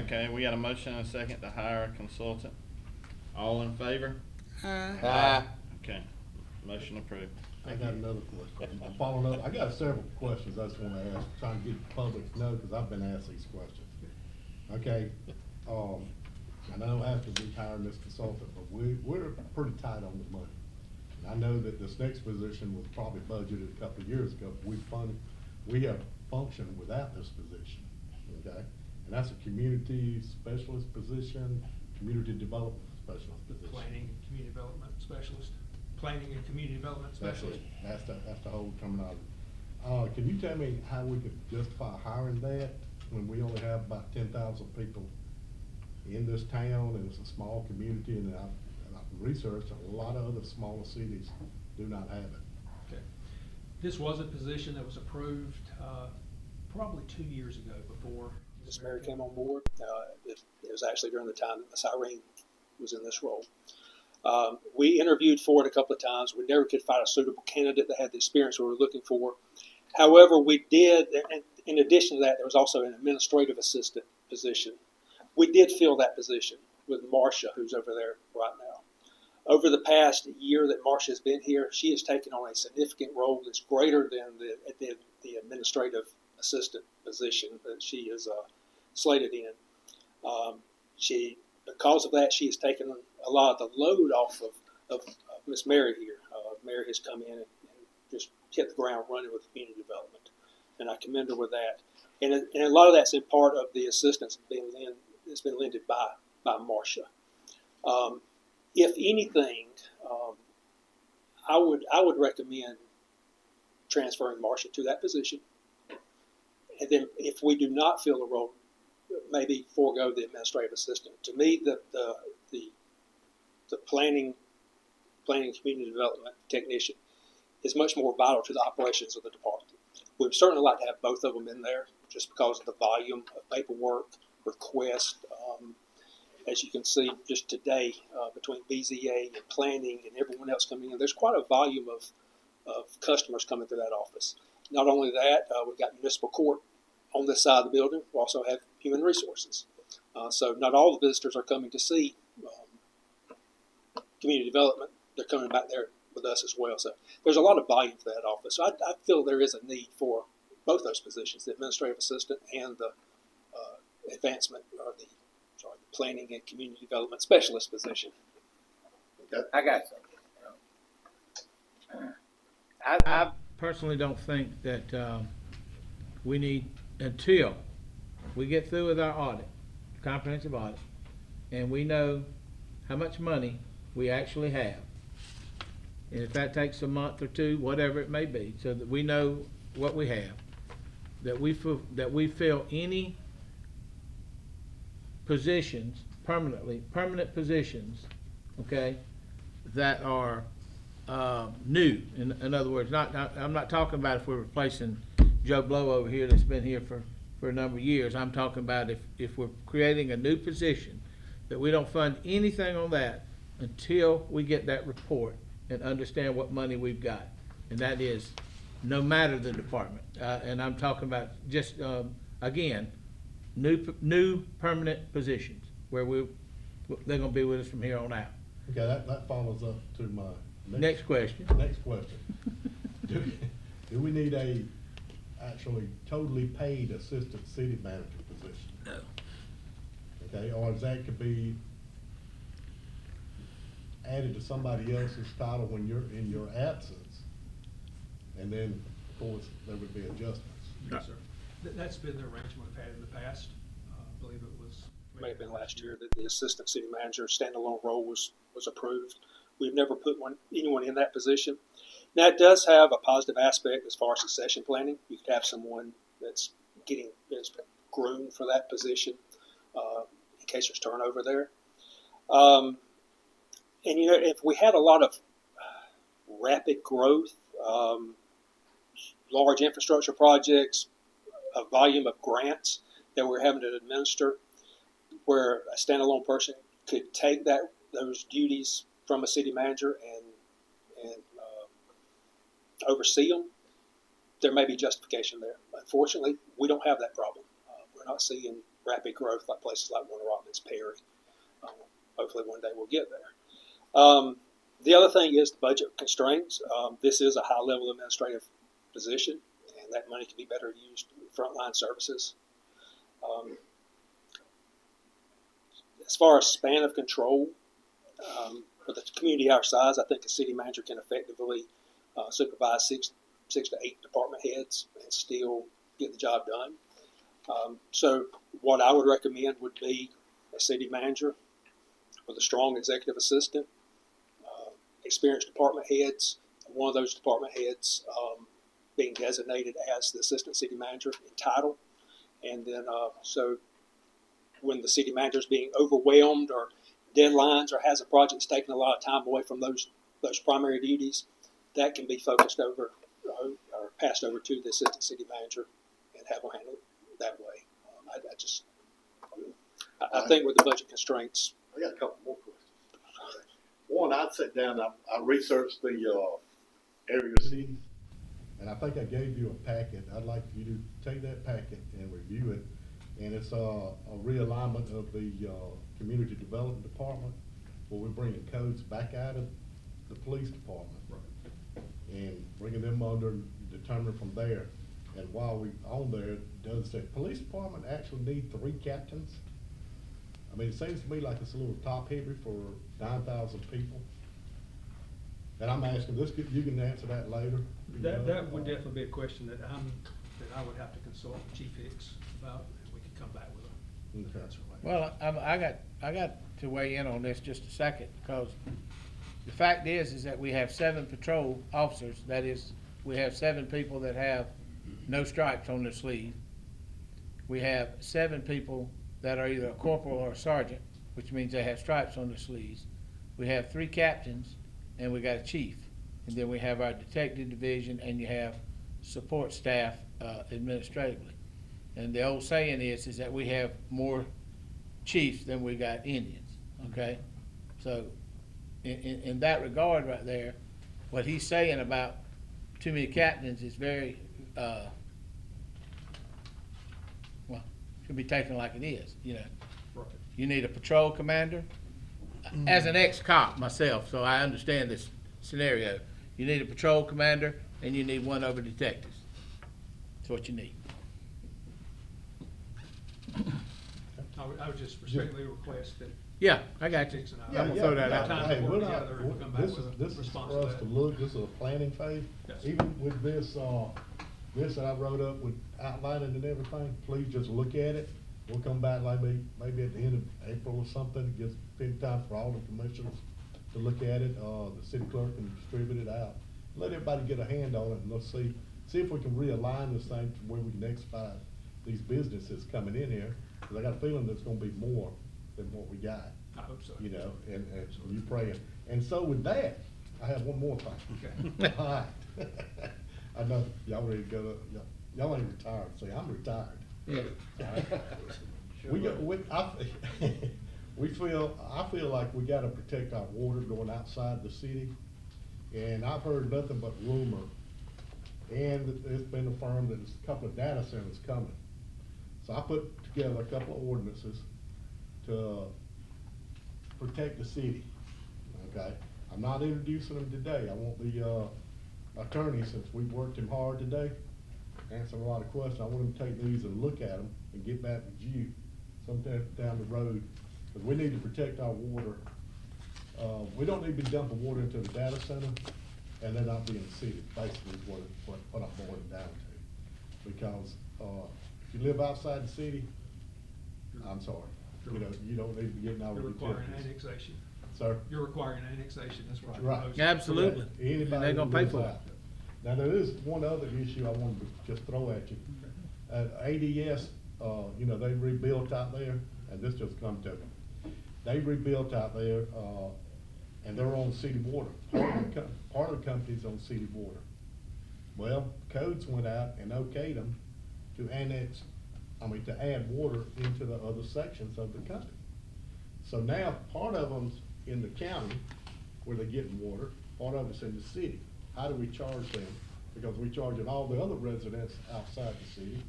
Okay, we got a motion and a second to hire a consultant. All in favor? Okay, motion approved. I got another question. I'm following up. I got several questions I just want to ask, trying to get the public to know, because I've been asked these questions. Okay, and I don't have to be hiring this consultant, but we're pretty tight on the money. And I know that this next position was probably budgeted a couple of years ago, but we have functioned without this position, okay? And that's a community specialist position, community development specialist position. Planning and Community Development Specialist. Planning and Community Development Specialist. That's the whole terminology. Can you tell me how we could justify hiring that when we only have about 10,000 people in this town, and it's a small community, and I've researched a lot of other smaller cities do not have it. Okay. This was a position that was approved, probably 2 years ago before Ms. Mary came on board. It was actually during the time that Ms. Irene was in this role. We interviewed for it a couple of times. We never could find a suitable candidate that had the experience we were looking for. However, we did, and in addition to that, there was also an administrative assistant position. We did fill that position with Marcia, who's over there right now. Over the past year that Marcia has been here, she has taken on a significant role that's greater than the administrative assistant position that she is slated in. Because of that, she has taken a lot of the load off of Miss Mary here. Mary has come in and just hit the ground running with community development, and I commend her with that. And a lot of that's in part of the assistance that's been lended by Marcia. If anything, I would recommend transferring Marcia to that position, and then if we do not fill the role, maybe forego the administrative assistant. To me, the planning community development technician is much more vital to the operations of the department. We'd certainly like to have both of them in there just because of the volume of paperwork, requests. As you can see just today, between BZA and planning and everyone else coming in, there's quite a volume of customers coming through that office. Not only that, we've got municipal court on this side of the building. We also have human resources. So not all the visitors are coming to see community development. They're coming back there with us as well. So there's a lot of volume for that office. So I feel there is a need for both those positions, the administrative assistant and the advancement or the planning and community development specialist position. I got some. I personally don't think that we need, until we get through with our audit, comprehensive audit, and we know how much money we actually have. And if that takes a month or two, whatever it may be, so that we know what we have, that we fill any positions permanent positions, okay, that are new. In other words, I'm not talking about if we're replacing Joe Blow over here that's been here for a number of years. I'm talking about if we're creating a new position, that we don't fund anything on that until we get that report and understand what money we've got. And that is no matter the department. And I'm talking about just, again, new permanent positions where they're gonna be with us from here on out. Okay, that follows up to my Next question. Next question. Do we need a actually totally paid assistant city manager position? No. Okay, or is that could be added to somebody else's title when you're in your absence, and then of course there would be adjustments. Yes, sir. That's been the arrangement we've had in the past. I believe it was. May have been last year that the assistant city manager standalone role was approved. We've never put anyone in that position. Now, it does have a positive aspect as far as succession planning. You could have someone that's groomed for that position in case there's turnover there. And if we had a lot of rapid growth, large infrastructure projects, a volume of grants that we're having to administer, where a standalone person could take those duties from a city manager and oversee them, there may be justification there. Unfortunately, we don't have that problem. We're not seeing rapid growth like places like Warner Robins, Perry. Hopefully one day we'll get there. The other thing is the budget constraints. This is a high-level administrative position, and that money can be better used in frontline services. As far as span of control, for the community our size, I think a city manager can effectively supervise six to eight department heads and still get the job done. So what I would recommend would be a city manager with a strong executive assistant, experienced department heads, one of those department heads being designated as the assistant city manager in title. And then so when the city manager is being overwhelmed or deadlines or has a project that's taking a lot of time away from those primary duties, that can be focused over passed over to the assistant city manager and have them handle it that way. I think with the budget constraints. I got a couple more questions. One, I'd sit down, I researched the, area cities, and I think I gave you a packet. I'd like you to take that packet and review it. And it's a realignment of the, community development department, where we're bringing codes back out of the police department. Right. And bringing them under, determining from there. And while we on there, does the police department actually need 3 captains? I mean, it seems to me like it's a little top heavy for 9,000 people. And I'm asking this, you can answer that later. That would definitely be a question that I would have to consult with Chief Hicks about, and we could come back with an answer later. Well, I got to weigh in on this just a second, because the fact is that we have 7 patrol officers. That is, we have 7 people that have no stripes on their sleeve. We have 7 people that are either a corporal or a sergeant, which means they have stripes on their sleeves. We have 3 captains, and we got a chief. And then we have our detective division, and you have support staff administratively. And the old saying is that we have more chiefs than we got Indians, okay? So in that regard right there, what he's saying about too many captains is very, well, should be taken like it is, you know. Right. You need a patrol commander. As an ex-cop myself, so I understand this scenario. You need a patrol commander, and you need 1 over detectives. That's what you need. I would just respectfully request that. Yeah, I got you. I'm gonna throw that out. Hey, this is for us to look, this is a planning phase. Yes. Even with this, this that I wrote up with outlining and everything, please just look at it. We'll come back like maybe at the end of April or something, gives plenty of time for all the commissioners to look at it. The city clerk can distribute it out. Let everybody get a hand on it, and let's see if we can realign this thing to where we can expedite these businesses coming in here. Cause I got a feeling there's gonna be more than what we got. I hope so. You know, and you praying. And so with that, I have one more thing. Okay. All right. I know y'all ready to go, y'all ain't retired. See, I'm retired. Yeah. I feel like we gotta protect our water going outside the city. And I've heard nothing but rumor. And it's been affirmed that there's a couple of data centers coming. So I put together a couple of ordinances to protect the city, okay? I'm not introducing them today. I want the, attorney, since we've worked him hard today, answering a lot of questions. I want him to take these and look at them and get back with you sometime down the road. Because we need to protect our water. We don't need to be dumping water into the data center and then not be in the city, basically is what I'm boiling down to. Because, if you live outside the city, I'm sorry, you know, you don't need to be getting out of You're the requiring utilities. annexation. Sir? You're requiring annexation, that's what I Right. proposed. Absolutely. Anybody And they're gonna who pay lives for it. out. Now, there is one other issue I wanted to just throw at you. ADS, you know, they rebuilt out there, and this just come to me. They rebuilt out there, and they're on city water. Part of the company's on city water. Well, codes went out and okayed them to add water into the other sections of the company. So now, part of them's in the county, where they're getting water, part of it's in the city. How do we charge them? Because we charging all the other residents outside the city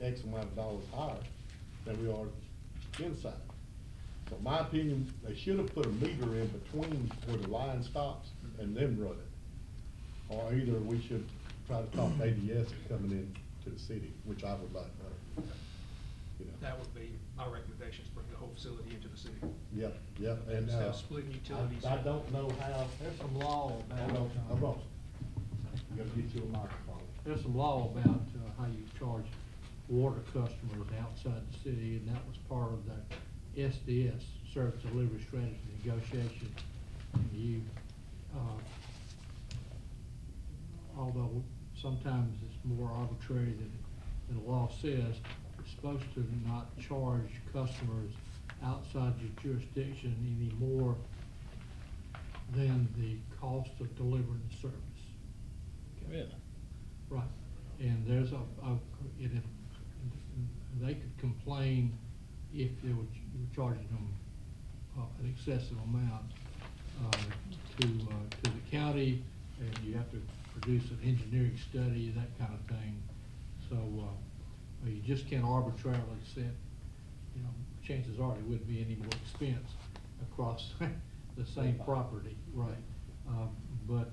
X amount of dollars higher than we are inside. So in my opinion, they should have put a meter in between where the line stops and then run it. Or either we should try to talk ADS coming in to the city, which I would like better. You know. That would be my recommendation, is bring the whole facility into the city. Yep, and, Instead of splitting utilities. I don't know how. There's some law about. Hold on. You gotta get you a microphone. There's some law about how you charge water customers outside the city, and that was part of the SDS, Service Delivery Strategy Negotiation. You, although sometimes it's more arbitrary than the law says, it's supposed to not charge customers outside your jurisdiction any more than the cost of delivering the service. Really? Right, and there's they could complain if you were charging them an excessive amount to the county, and you have to produce an engineering study, that kind of thing. So you just can't arbitrarily set, chances are there wouldn't be any more expense across the same property, right? But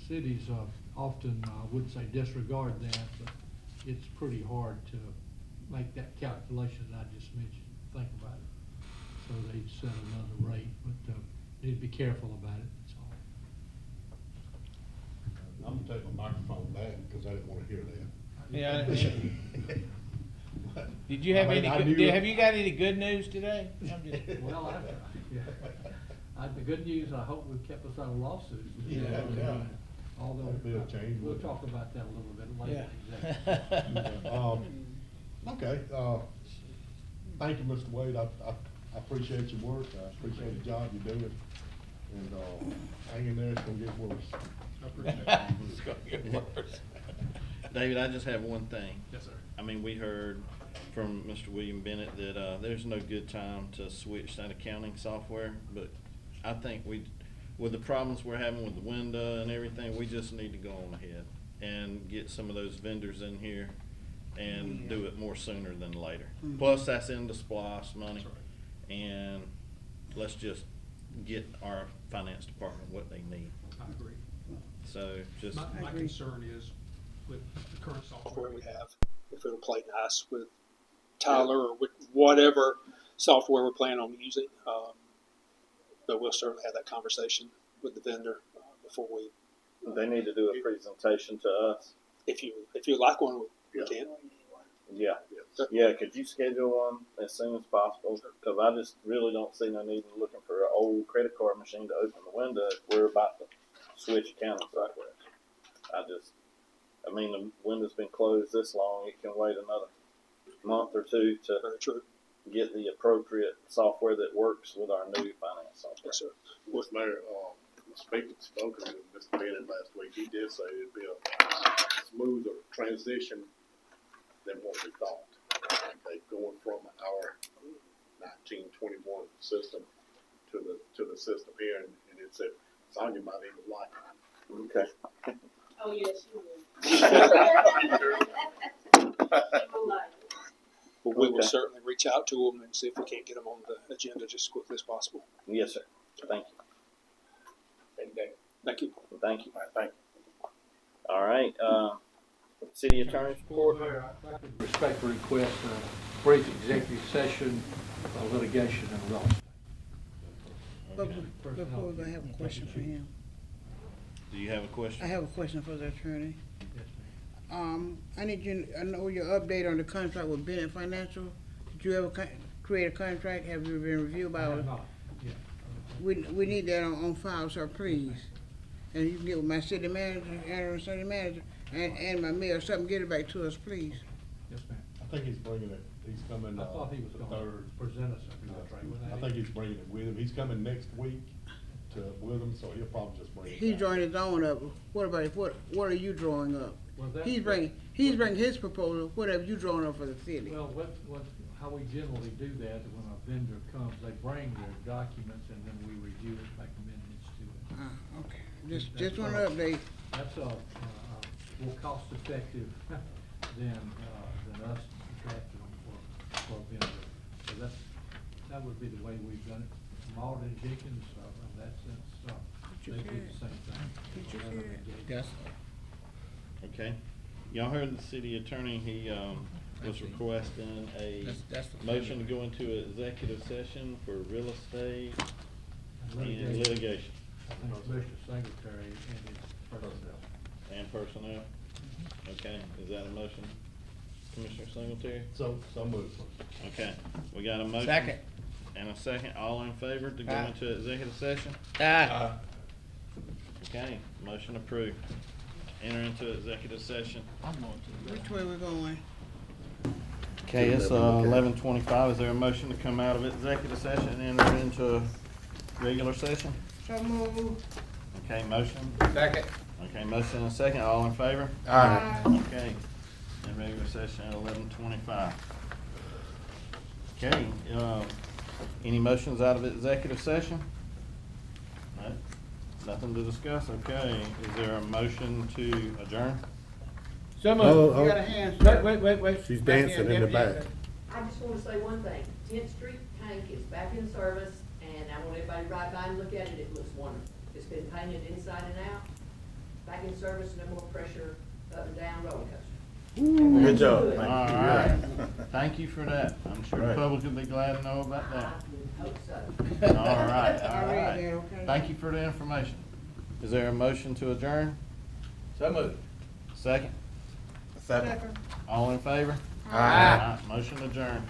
cities often, I wouldn't say disregard that, but it's pretty hard to make that calculation that I just mentioned, think about it. So they'd set another rate, but need to be careful about it, that's all. I'm gonna take my microphone back because I didn't wanna hear that. Yeah. Did you have I mean, I knew have you got any good news today? I'm just. Well, the good news, I hope we've kept us out of lawsuits. Yeah. Although, That'd be a change, we'll wouldn't it? talk about that a little bit later. Yeah. Okay, thank you, Mr. Wade, I appreciate your work, I appreciate the job you're doing, and, hang in there, it's gonna get worse. It's gonna get worse. David, I just have one thing. Yes, sir. I mean, we heard from Mr. William Bennett that, there's no good time to switch that accounting software, but I think with the problems we're having with the window and everything, we just need to go on ahead and get some of those vendors in here and do it more sooner than later. Mhm. Plus, that's in the SPOS money, and let's just get our finance department what they need. I agree. So just. My concern is with the current software we have. If it'll play nice with Tyler or with whatever software we're planning on using. But we'll certainly have that conversation with the vendor before we. They need to do a presentation to us. If you like one, we can. Yeah, yeah, could you schedule one as soon as possible? Cause I just really don't see no need in looking for an old credit card machine to open the window if we're about to switch accounting software. I mean, the window's been closed this long, it can wait another month or two to get the appropriate software that works with our new finance software. Yes, sir. Mr. Mayor, spoken with Mr. Bennett last week, he did say it'd be a smoother transition than what we thought. They going from our 1921 system to the system here, and it said Sonya might even like it. Okay. Oh, yes, you Well, we will certainly reach out to them and see if we can't get them on the agenda just as quickly as possible. Yes, sir. Thank you. Thank you. Thank you. Thank you. All right, city attorney's report. I'd like to respectfully request a brief executive session, litigation and real estate. But before we're gonna have a question for him. Do you have a question? I have a question for the attorney. Yes, I know your update on the contract with Bennett Financial. Did you ever create a contract? Have you been reviewed by? I have not, yeah. We need that on file, sir, please. And you can get with my city manager, interim city manager, and my mayor, something, get it back to us, please. Yes, ma'am. I think he's bringing it, he's coming, I thought he was the gonna third. present us a contract with that. I think he's bringing it with him, he's coming next week with him, so he'll probably just bring it. He's back. drawing his own up. What are you drawing up? Well, He's bringing his proposal. What have you drawn up for the city? Well, how we generally do that, when a vendor comes, they bring their documents and then we review it, make amendments to it. Okay. Just want to update. That's more cost effective than us drafting them for a vendor. So that would be the way we've done it. Malden and Jenkins, in that sense, they do the same thing. Yes. Okay. Y'all heard the city attorney, he, was requesting a That's the motion to go into an executive session for real estate and litigation. I think Commissioner Singletary and his personnel. And personnel? Okay, is that a motion, Commissioner Singletary? So moved. Okay, we got a motion. Second. And a second, all in favor to go Aye. into executive session? Aye. Okay, motion approved. Enter into executive session. Which way we going? Okay, it's 11:25. Is there a motion to come out of executive session and enter into regular session? So move. Okay, motion. Second. Okay, motion and a second, all in favor? Aye. Okay, in regular session at 11:25. Okay, any motions out of executive session? No, nothing to discuss, okay, is there a motion to adjourn? So moved. Oh, You got a hand, Wait, sir. wait. She's Back here, dancing in the Deputy. back. I just wanna say one thing, 10th Street tank is back in service, and I want everybody to ride by and look at it, it looks wonderful. It's been painted inside and out, back in service, no more pressure up and down roller coaster. Good job. Good. All right, thank you for that, I'm sure the Right. public will be glad to know about I that. would hope so. All right, all All right, right. then, okay. Thank you for the information. Is there a motion to adjourn? So moved. Second? Second. All in favor? Aye. Motion adjourned.